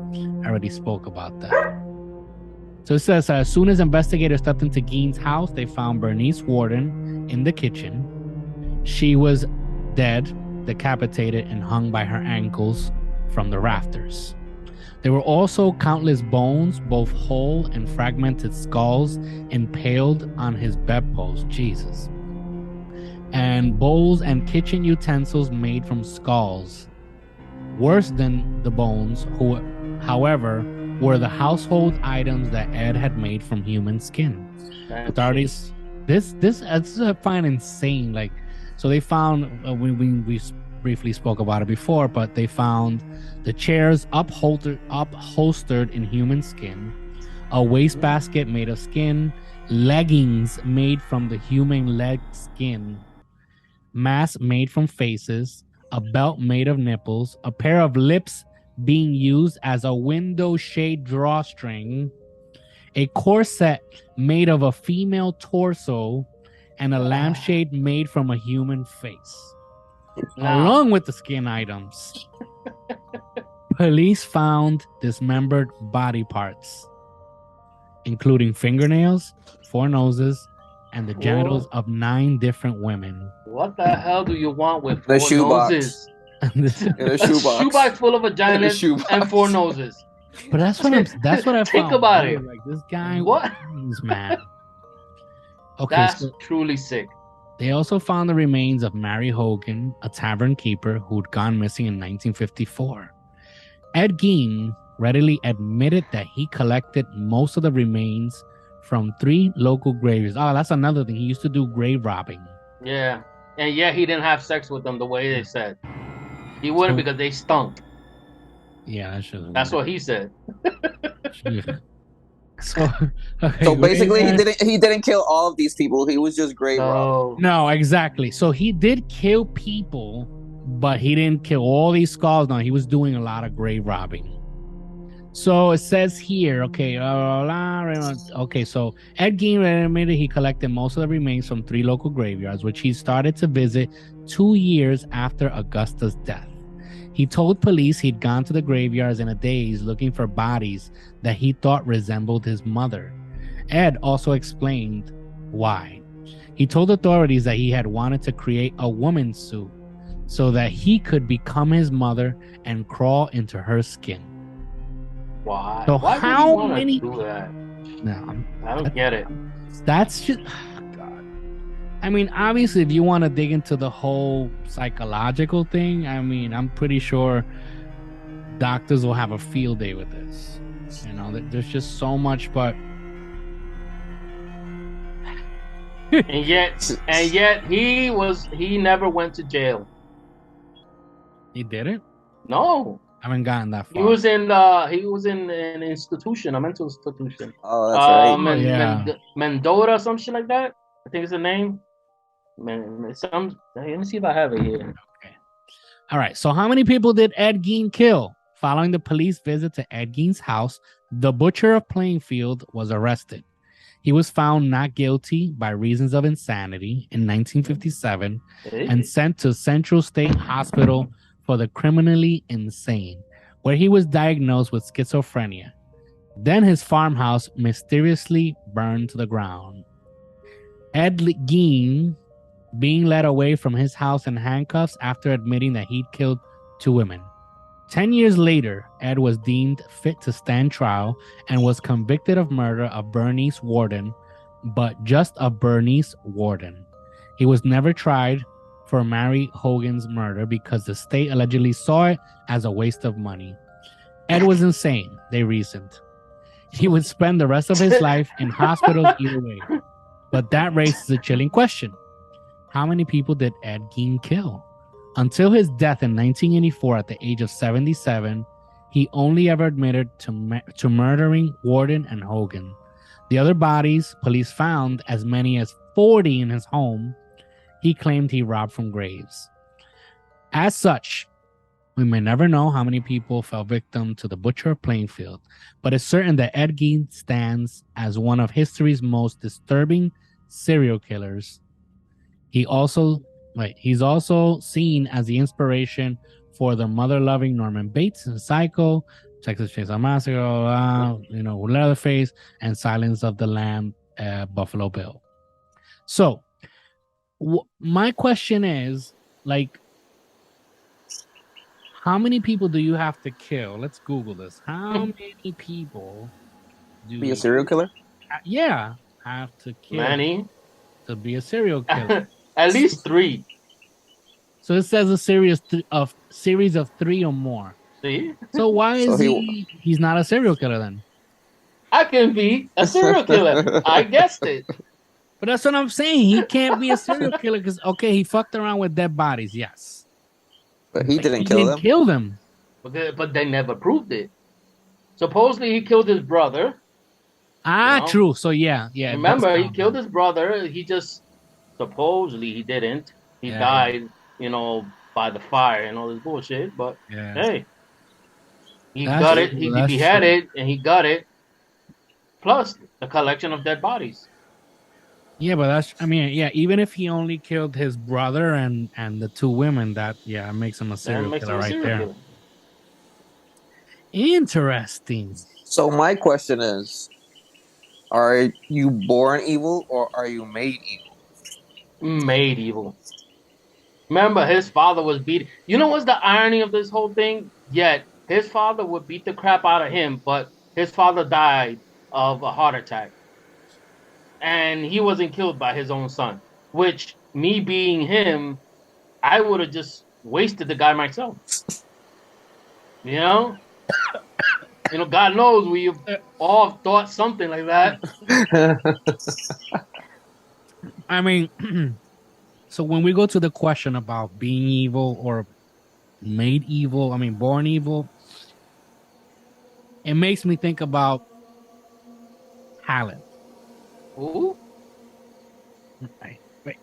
Speaker 2: already spoke about that. So it says, as soon as investigators stepped into Gein's house, they found Bernice Warden in the kitchen. She was dead, decapitated, and hung by her ankles from the rafters. There were also countless bones, both whole and fragmented skulls, impaled on his bedpost. Jesus. And bowls and kitchen utensils made from skulls. Worse than the bones, however, were the household items that Ed had made from human skin. Authorities, this I find insane. Like, so they found we briefly spoke about it before, but they found the chairs upholstered in human skin, a wastebasket made of skin, leggings made from the human leg skin, masks made from faces, a belt made of nipples, a pair of lips being used as a window shade drawstring, a corset made of a female torso, and a lampshade made from a human face. Along with the skin items, police found dismembered body parts, including fingernails, 4 noses, and the genitals of 9 different women.
Speaker 1: What the hell do you want with 4
Speaker 3: In
Speaker 1: noses?
Speaker 3: a shoebox.
Speaker 1: Shoebox full of vaginas and 4 noses.
Speaker 2: But that's what I found.
Speaker 1: Think about it.
Speaker 2: Like, this guy,
Speaker 1: what?
Speaker 2: He's mad. Okay,
Speaker 1: that's truly sick.
Speaker 2: They also found the remains of Mary Hogan, a tavern keeper who'd gone missing in 1954. Ed Gein readily admitted that he collected most of the remains from 3 local graves. Oh, that's another thing. He used to do grave robbing.
Speaker 1: Yeah. And yet he didn't have sex with them the way they said. He wouldn't because they stunk.
Speaker 2: Yeah,
Speaker 1: that's what he said.
Speaker 2: So
Speaker 3: basically he didn't kill all of these people. He was just grave robbing.
Speaker 2: No, exactly. So he did kill people, but he didn't kill all these skulls. No, he was doing a lot of grave robbing. So it says here, okay, so Ed Gein admitted he collected most of the remains from 3 local graveyards, which he started to visit 2 years after Augusta's death. He told police he'd gone to the graveyards in a daze looking for bodies that he thought resembled his mother. Ed also explained why. He told authorities that he had wanted to create a woman's suit so that he could become his mother and crawl into her skin.
Speaker 1: Why?
Speaker 2: So
Speaker 1: Why
Speaker 2: how
Speaker 1: would you
Speaker 2: many?
Speaker 1: do that?
Speaker 2: No,
Speaker 1: I don't get it.
Speaker 2: That's just. God. I mean, obviously, if you want to dig into the whole psychological thing, I mean, I'm pretty sure doctors will have a field day with this. You know, there's just so much, but.
Speaker 1: and yet he never went to jail.
Speaker 2: He didn't?
Speaker 1: No.
Speaker 2: I haven't gotten that far.
Speaker 1: He was in an institution, a mental institution.
Speaker 3: Oh, that's right.
Speaker 2: Yeah.
Speaker 1: Mendota, some shit like that. I think it's the name. Let me see if I have it here.
Speaker 2: Okay. All right. So how many people did Ed Gein kill? Following the police visit to Ed Gein's house, the Butcher of Plainfield was arrested. He was found not guilty by reasons of insanity in 1957 and sent to Central State Hospital for the criminally insane, where he was diagnosed with schizophrenia. Then his farmhouse mysteriously burned to the ground. Ed Gein being led away from his house in handcuffs after admitting that he'd killed 2 women. 10 years later, Ed was deemed fit to stand trial and was convicted of murder of Bernice Warden, but just of Bernice Warden. He was never tried for Mary Hogan's murder because the state allegedly saw it as a waste of money. Ed was insane, they reasoned. He would spend the rest of his life in hospitals either way. But that raises a chilling question. How many people did Ed Gein kill? Until his death in 1984 at the age of 77, he only ever admitted to murdering Warden and Hogan. The other bodies police found, as many as 40 in his home, he claimed he robbed from graves. As such, we may never know how many people fell victim to the Butcher of Plainfield, but it's certain that Ed Gein stands as one of history's most disturbing serial killers. He's also seen as the inspiration for the mother-loving Norman Bates in Psycho, Texas Chainsaw Massacre, Leatherface, and Silence of the Lamb, Buffalo Bill. So, my question is, like, how many people do you have to kill? Let's Google this. How many people do
Speaker 3: Be a serial killer?
Speaker 2: Have to kill
Speaker 1: Many.
Speaker 2: to be a serial killer?
Speaker 1: At least 3.
Speaker 2: So it says a series of 3 or more.
Speaker 1: See?
Speaker 2: So why is he's not a serial killer then?
Speaker 1: I can be a serial killer. I guessed it.
Speaker 2: But that's what I'm saying. He can't be a serial killer because, okay, he fucked around with dead bodies, yes.
Speaker 3: But he didn't kill them.
Speaker 1: But they never proved it. Supposedly he killed his brother.
Speaker 2: True. So yeah.
Speaker 1: Remember, he killed his brother. He just supposedly he didn't. He died, by the fire and all this bullshit. But hey, he got it. He had it, and he got it. Plus the collection of dead bodies.
Speaker 2: Yeah, but even if he only killed his brother and the 2 women, that makes him a serial killer right there. Interesting.
Speaker 3: So my question is, are you born evil or are you made evil?
Speaker 1: Made evil. Remember, his father was beating. You know what's the irony of this whole thing? Yet his father would beat the crap out of him, but his father died of a heart attack. And he wasn't killed by his own son. Which, me being him, I would have just wasted the guy myself. God knows we all thought something like that.
Speaker 2: So when we go to the question about being evil or made evil, born evil, it makes me think about talent.
Speaker 1: Ooh.
Speaker 2: Wait.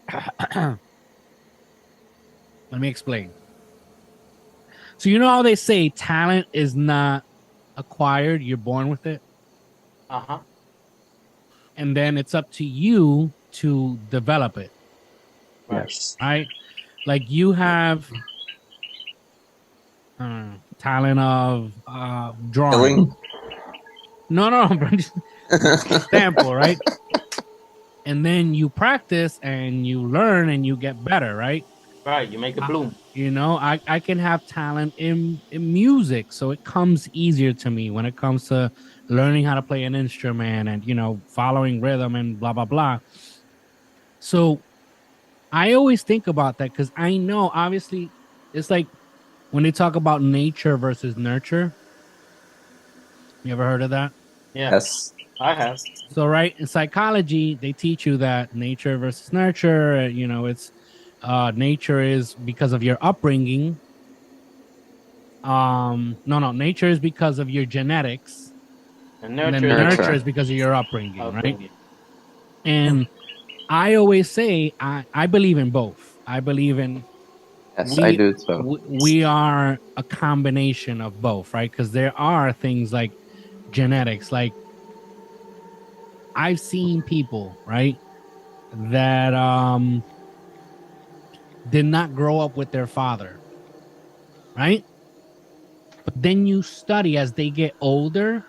Speaker 2: Let me explain. So you know how they say talent is not acquired, you're born with it?
Speaker 1: Uh-huh.
Speaker 2: And then it's up to you to develop it.
Speaker 3: Yes.
Speaker 2: Right? Like you have talent of drawing. No. Example, right? And then you practice and you learn and you get better, right?
Speaker 1: Right, you make it bloom.
Speaker 2: I can have talent in music, so it comes easier to me when it comes to learning how to play an instrument and, following rhythm and blah, blah, blah. So I always think about that because I know, obviously, it's like when they talk about nature versus nurture. You ever heard of that?
Speaker 3: Yes.
Speaker 1: I have.
Speaker 2: So, right, in psychology, they teach you that nature versus nurture, it's nature is because of your upbringing. Nature is because of your genetics.
Speaker 1: And
Speaker 2: nurture is because of your upbringing, right? And I always say I believe in both. I believe in
Speaker 3: I do too.
Speaker 2: We are a combination of both, right? Because there are things like genetics. Like I've seen people, right, that did not grow up with their father, right? But then you study as they get older,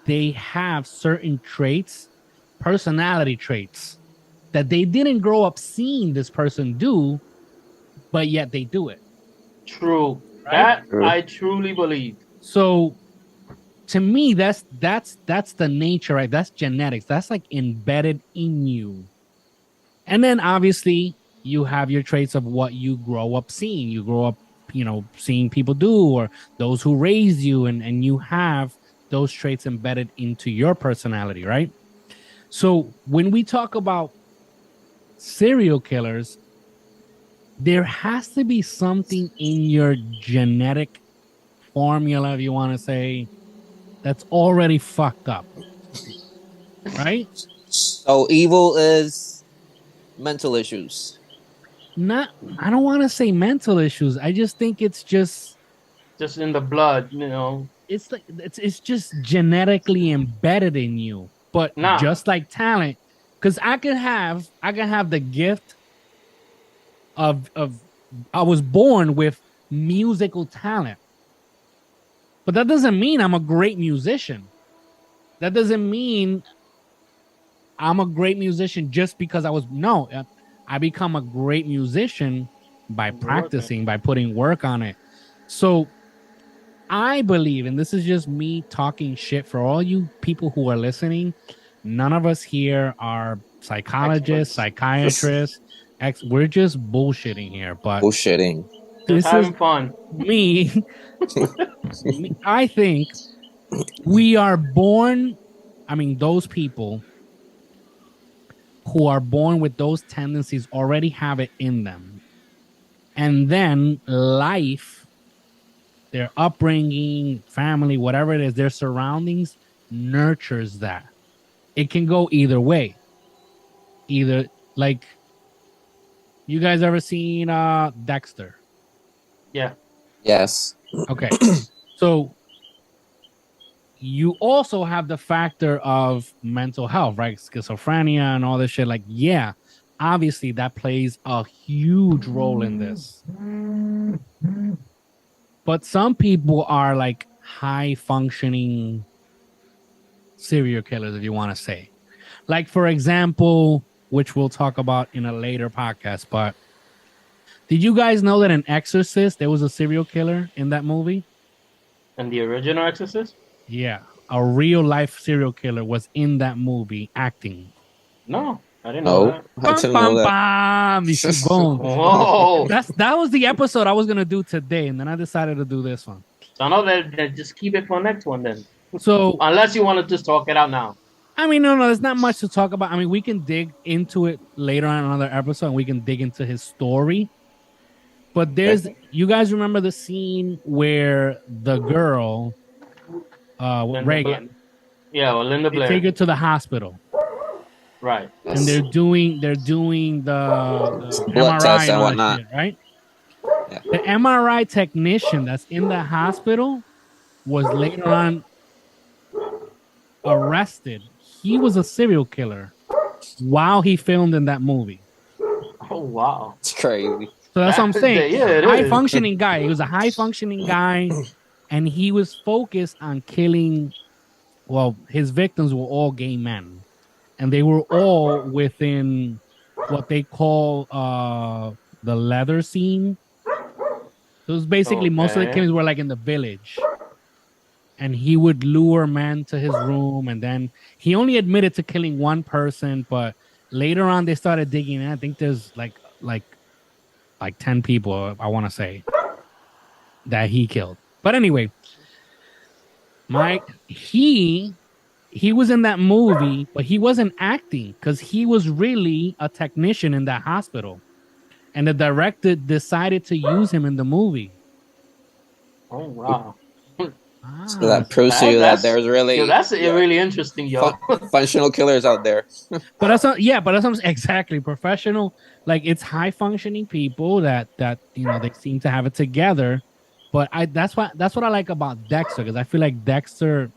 Speaker 2: they have certain traits, personality traits that they didn't grow up seeing this person do, but yet they do it.
Speaker 1: True.
Speaker 2: Right?
Speaker 1: That I truly believe.
Speaker 2: So to me, that's the nature, right? That's genetics. That's like embedded in you. And then obviously you have your traits of what you grow up seeing. You grow up, seeing people do, or those who raised you, and you have those traits embedded into your personality, right? So when we talk about serial killers, there has to be something in your genetic formula, if you want to say, that's already fucked up, right?
Speaker 3: So evil is mental issues.
Speaker 2: I don't want to say mental issues. I just think it's just
Speaker 1: in the blood,
Speaker 2: it's like it's just genetically embedded in you. But just like talent, because I can have the gift of I was born with musical talent, but that doesn't mean I'm a great musician. That doesn't mean I'm a great musician just because I become a great musician by practicing, by putting work on it. So I believe, and this is just me talking shit for all you people who are listening, none of us here are psychologists, psychiatrists. We're just bullshitting here, but
Speaker 3: bullshitting.
Speaker 1: Just having fun.
Speaker 2: Me, I think we are born. I mean, those people who are born with those tendencies already have it in them. And then life, their upbringing, family, whatever it is, their surroundings nurtures that. It can go either way. Either, like, you guys ever seen Dexter?
Speaker 1: Yeah.
Speaker 3: Yes.
Speaker 2: Okay. So you also have the factor of mental health, right? Schizophrenia and all this shit. Like, yeah, obviously that plays a huge role in this. But some people are like high functioning serial killers, if you want to say. Like, for example, which we'll talk about in a later podcast, but did you guys know that in Exorcist, there was a serial killer in that movie?
Speaker 1: And the original Exorcist?
Speaker 2: Yeah. A real life serial killer was in that movie acting.
Speaker 1: No, I didn't know that.
Speaker 3: I didn't know that.
Speaker 2: You see, boom.
Speaker 1: Whoa.
Speaker 2: That was the episode I was going to do today, and then I decided to do this one.
Speaker 1: So I know that just keep it for next one then.
Speaker 2: So
Speaker 1: unless you want to just talk it out now.
Speaker 2: I mean, no, there's not much to talk about. I mean, we can dig into it later on another episode, and we can dig into his story. But you guys remember the scene where the girl, Reagan,
Speaker 1: Linda Blair,
Speaker 2: they take her to the hospital,
Speaker 1: right?
Speaker 2: And they're doing the
Speaker 3: blood
Speaker 2: MRI
Speaker 3: tests and
Speaker 2: and
Speaker 3: whatnot,
Speaker 2: shit, right?
Speaker 3: Yeah.
Speaker 2: The MRI technician that's in the hospital was later on arrested. He was a serial killer while he filmed in that movie.
Speaker 1: Oh wow,
Speaker 3: it's crazy.
Speaker 2: So that's what I'm saying.
Speaker 1: Yeah,
Speaker 2: high functioning guy. He was a high functioning guy, and he was focused on killing. Well, his victims were all gay men, and they were all within what they call the leather scene. So it was basically most of the killings were like in the village. And he would lure men to his room, and then he only admitted to killing one person, but later on they started digging in. I think there's like 10 people, I want to say, that he killed. But anyway, Mike, he was in that movie, but he wasn't acting because he was really a technician in that hospital. And the director decided to use him in the movie.
Speaker 1: Oh, wow.
Speaker 3: So that proves to you that there's really
Speaker 1: that's really interesting, yo.
Speaker 3: Functional killers out there.
Speaker 2: But that's not, but that's not exactly professional. Like, it's high functioning people that they seem to have it together. But that's what I like about Dexter, because I feel like Dexter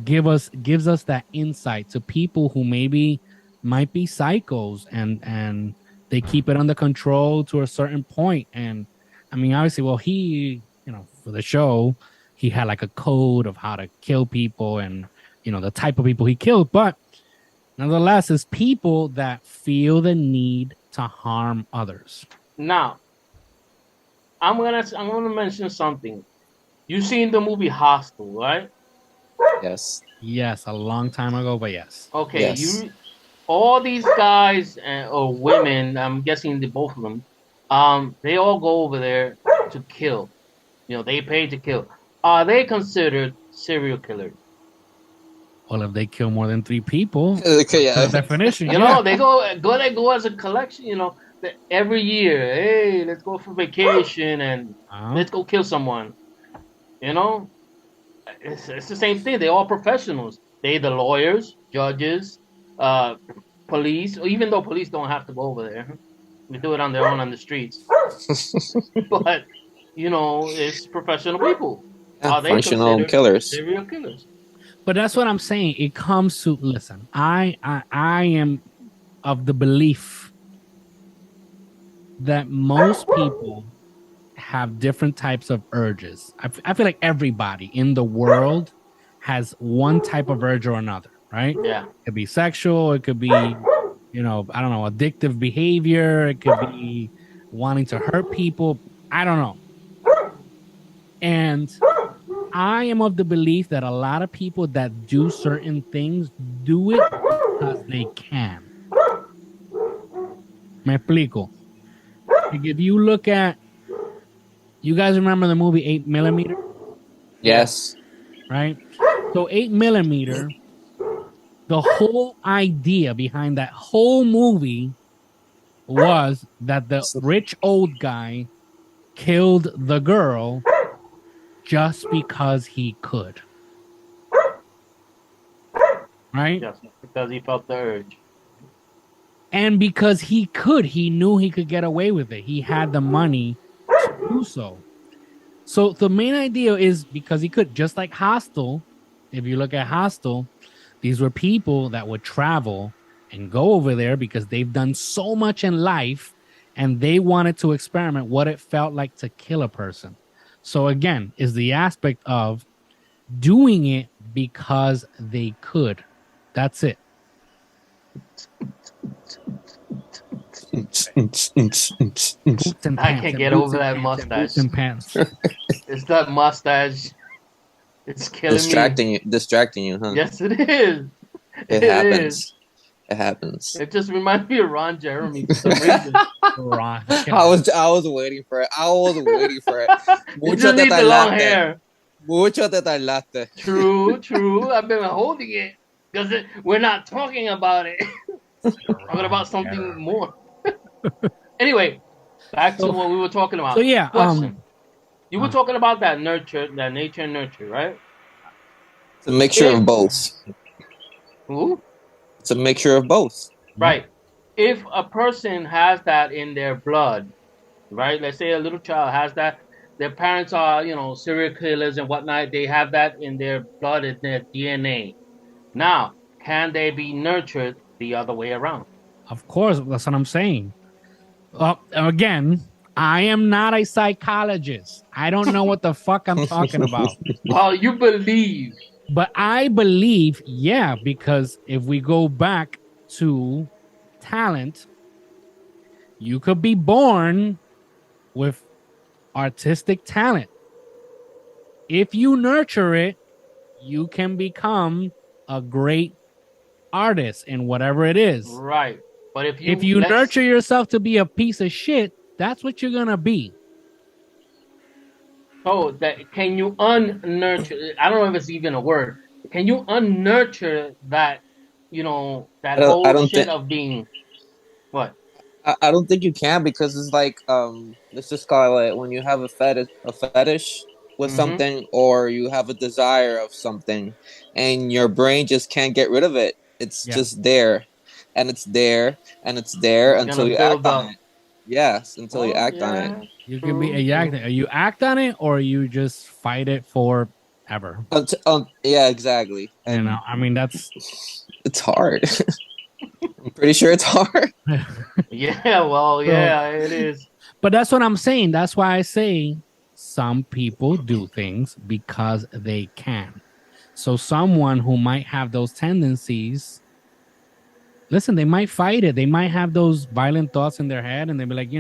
Speaker 2: gives us that insight to people who maybe might be psychos and they keep it under control to a certain point. And I mean, obviously, well, he, for the show, he had like a code of how to kill people and, the type of people he killed. But Nonetheless, it's people that feel the need to harm others.
Speaker 1: Now, I'm gonna mention something. You seen the movie Hostel, right?
Speaker 3: Yes.
Speaker 2: Yes, a long time ago, but yes.
Speaker 1: Okay,
Speaker 3: Yes.
Speaker 1: all these guys or women, I'm guessing the both of them, they all go over there to kill. You know, they pay to kill. Are they considered serial killers?
Speaker 2: Well, if they kill more than 3 people,
Speaker 3: Okay,
Speaker 2: the
Speaker 3: yeah.
Speaker 2: definition,
Speaker 1: You know, they go as a collection. You know, every year, hey, let's go for vacation and let's go kill someone. You know, it's the same thing. They're all professionals. They the lawyers, judges, police. Even though police don't have to go over there, they do it on their own on the streets. But you know, it's professional people.
Speaker 3: Yeah,
Speaker 1: Are they
Speaker 3: functional
Speaker 1: considered
Speaker 3: killers.
Speaker 1: serial killers?
Speaker 2: But that's what I'm saying. It comes to listen. I am of the belief that most people have different types of urges. I feel like everybody in the world has one type of urge or another, right?
Speaker 1: Yeah.
Speaker 2: It could be sexual. It could be, you know, I don't know, addictive behavior. It could be wanting to hurt people. I don't know. And I am of the belief that a lot of people that do certain things do it because they can. Me explico. Like if you look at, you guys remember the movie 8mm?
Speaker 3: Yes.
Speaker 2: Right? So 8mm, the whole idea behind that whole movie was that the rich old guy killed the girl just because he could. Right?
Speaker 1: Yes, because he felt the urge.
Speaker 2: And because he could, he knew he could get away with it. He had the money to do so. So the main idea is because he could, just like Hostel, if you look at Hostel, these were people that would travel and go over there because they've done so much in life and they wanted to experiment what it felt like to kill a person. So again, is the aspect of doing it because they could. That's it. Boots and
Speaker 1: I
Speaker 2: pants
Speaker 1: can't
Speaker 2: and
Speaker 1: get
Speaker 2: boots
Speaker 1: over
Speaker 2: and
Speaker 1: that
Speaker 2: pants and
Speaker 1: mustache.
Speaker 2: boots and pants.
Speaker 1: It's that mustache. It's killing
Speaker 3: Distracting you, huh?
Speaker 1: Yes, it is.
Speaker 3: It happens. It happens.
Speaker 1: It just reminds me of Ron Jeremy for some reason.
Speaker 2: Ron.
Speaker 3: I was waiting for it.
Speaker 1: You just need the long hair.
Speaker 3: Mucho te tardaste.
Speaker 1: True. I've been holding it because we're not talking about it. Talking about something more. Anyway, back to what we were talking about.
Speaker 2: So yeah,
Speaker 1: question. You were talking about that nature and nurture, right?
Speaker 3: It's a mixture of both.
Speaker 1: Who?
Speaker 3: It's a mixture of both.
Speaker 1: Right. If a person has that in their blood, right? Let's say a little child has that. Their parents are, you know, serial killers and whatnot. They have that in their blood, in their DNA. Now, can they be nurtured the other way around?
Speaker 2: Of course, that's what I'm saying. Again, I am not a psychologist. I don't know what the fuck I'm talking about.
Speaker 1: Well, you believe.
Speaker 2: But I believe, yeah, because if we go back to talent, you could be born with artistic talent. If you nurture it, you can become a great artist in whatever it is.
Speaker 1: Right. But
Speaker 2: if you nurture yourself to be a piece of shit, that's what you're gonna be.
Speaker 1: So that can you unnurture? I don't know if it's even a word. Can you unnurture that? You know that whole shit of being what?
Speaker 3: I don't think you can because it's like let's just call it when you have a fetish with something, or you have a desire of something, and your brain just can't get rid of it. It's just there, and it's there, and it's there until you act on it. Yes, until you act on it.
Speaker 2: You can be you act on it, or you just fight it forever.
Speaker 3: Yeah, exactly.
Speaker 2: And, you know, I mean
Speaker 3: it's hard. I'm pretty sure it's hard.
Speaker 1: Yeah, well, yeah, it is.
Speaker 2: But that's what I'm saying. That's why I say some people do things because they can. So someone who might have those tendencies listen, they might fight it. They might have those violent thoughts in their head, and they be like,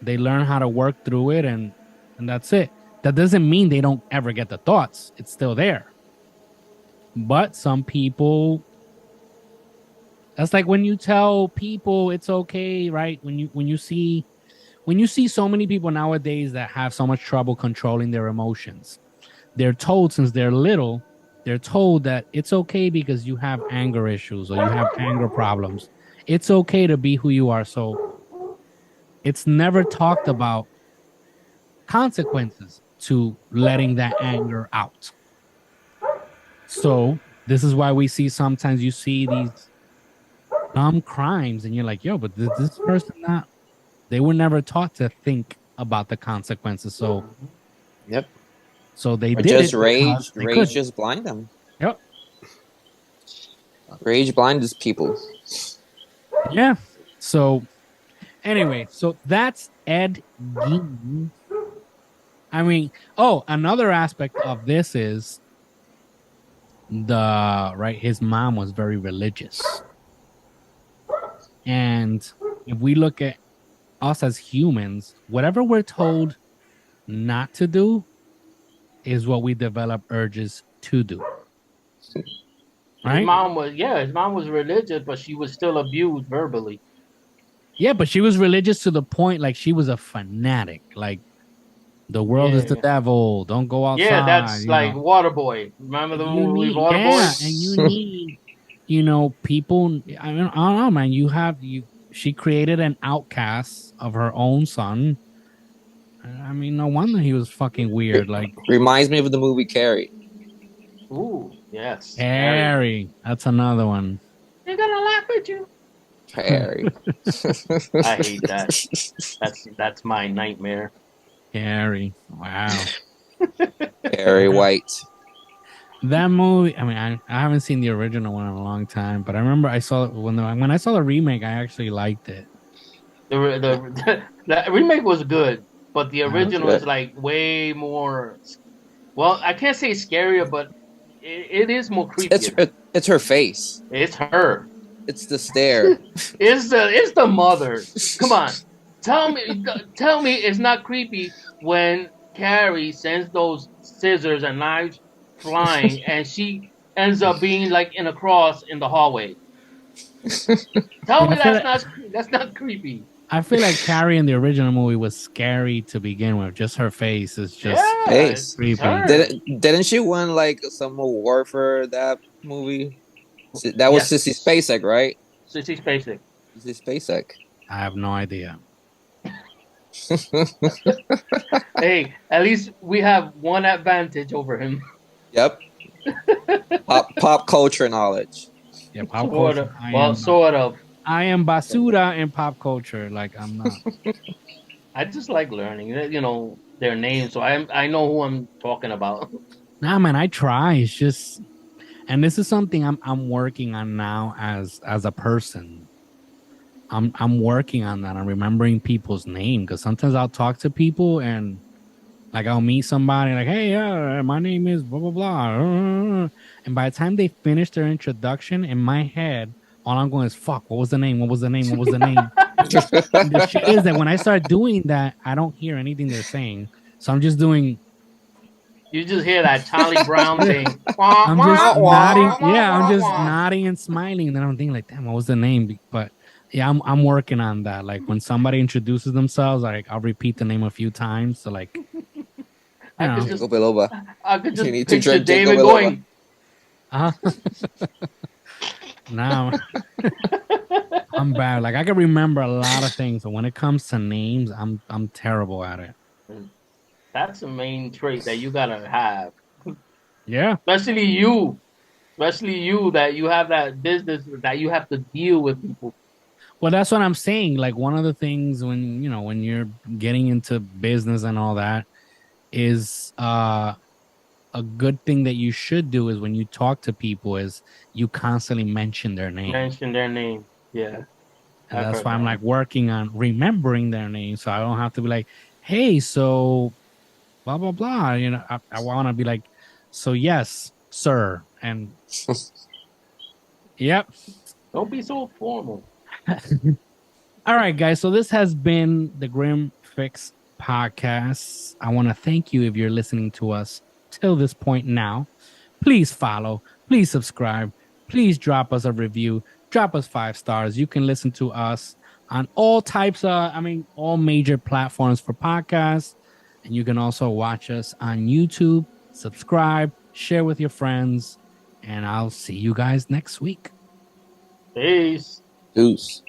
Speaker 2: they learn how to work through it, and that's it. That doesn't mean they don't ever get the thoughts. It's still there. But some people, that's like when you tell people it's okay, right? When you see so many people nowadays that have so much trouble controlling their emotions, they're told since they're little, they're told that it's okay because you have anger issues or you have anger problems. It's okay to be who you are. So it's never talked about consequences to letting that anger out. So this is why we see sometimes you see these dumb crimes and you're like, yo, but this person not, they were never taught to think about the consequences. So
Speaker 3: Yep.
Speaker 2: So they
Speaker 3: or
Speaker 2: did
Speaker 3: just
Speaker 2: it
Speaker 3: rage.
Speaker 2: they
Speaker 3: Rage
Speaker 2: could.
Speaker 3: just blind them.
Speaker 2: Yep.
Speaker 3: Rage blinds people.
Speaker 2: Yeah. So anyway, so that's Ed Gein. I mean, another aspect of this is his mom was very religious. And if we look at us as humans, whatever we're told not to do is what we develop urges to do. Right?
Speaker 1: His mom was religious, but she was still abused verbally.
Speaker 2: Yeah, but she was religious to the point like she was a fanatic. Like the world is the devil. Don't go outside.
Speaker 1: Yeah, that's like Waterboy. Remember the movie Waterboy?
Speaker 2: Yeah, and you need, people. I don't know, man. She created an outcast of her own son. I mean, no wonder he was fucking weird. Like
Speaker 3: reminds me of the movie Carrie.
Speaker 1: Ooh, yes.
Speaker 2: Harry. That's another one.
Speaker 1: They're gonna laugh at you.
Speaker 3: Harry.
Speaker 1: I hate that. That's my nightmare.
Speaker 2: Harry. Wow.
Speaker 3: Harry White.
Speaker 2: That movie, I mean, I haven't seen the original one in a long time, but I remember I saw it when I saw the remake, I actually liked it.
Speaker 1: The remake was good, but the original is like way more. Well, I can't say scarier, but it is more creepy.
Speaker 3: It's her face.
Speaker 1: It's her.
Speaker 3: It's the stare.
Speaker 1: It's the mother. Come on, tell me it's not creepy when Carrie sends those scissors and knives flying and she ends up being like in a cross in the hallway. Tell me that's not creepy.
Speaker 2: I feel like Carrie in the original movie was scary to begin with. Just her face is just creepy.
Speaker 3: Didn't she win like some award for that movie? That was Sissy Spacek, right?
Speaker 1: Sissy Spacek.
Speaker 3: Sissy Spacek.
Speaker 2: I have no idea.
Speaker 1: Hey, at least we have one advantage over him.
Speaker 3: Yep. Pop culture knowledge.
Speaker 2: Yeah, pop culture.
Speaker 1: Sort of.
Speaker 2: I am basura in pop culture. Like I'm not.
Speaker 1: I just like learning, their names, so I know who I'm talking about.
Speaker 2: Nah, man, I try. It's just, and this is something I'm working on now as a person. I'm working on that. I'm remembering people's name because sometimes I'll talk to people and like I'll meet somebody like, hey, my name is blah blah blah, and by the time they finish their introduction, in my head, all I'm going is fuck. What was the name? What was the name? What was the name? The shit is that when I start doing that, I don't hear anything they're saying, so I'm just doing.
Speaker 1: You just hear that Charlie Brown thing.
Speaker 2: I'm just nodding. Yeah, I'm just nodding and smiling, and then I'm thinking like, damn, what was the name? But yeah, I'm working on that. Like when somebody introduces themselves, like I'll repeat the name a few times. So like,
Speaker 1: I could just
Speaker 3: you need
Speaker 1: picture
Speaker 3: to drink
Speaker 1: David going.
Speaker 2: Now I'm bad. Like I can remember a lot of things, but when it comes to names, I'm terrible at it.
Speaker 1: That's the main trait that you gotta have.
Speaker 2: Yeah.
Speaker 1: Especially you that you have that business that you have to deal with people.
Speaker 2: Well, that's what I'm saying. Like one of the things when you're getting into business and all that is a good thing that you should do is when you talk to people is you constantly mention their name.
Speaker 1: Yeah.
Speaker 2: And that's why I'm like working on remembering their name so I don't have to be like, hey, so blah blah blah. I want to be like, so yes, sir, and yep.
Speaker 1: Don't be so formal.
Speaker 2: All right, guys. So this has been the Grim Fix podcast. I want to thank you if you're listening to us till this point now. Please follow, please subscribe, please drop us a review, drop us 5 stars. You can listen to us on all types of, all major platforms for podcasts. And you can also watch us on YouTube, subscribe, share with your friends, and I'll see you guys next week.
Speaker 1: Peace.
Speaker 3: Deuce.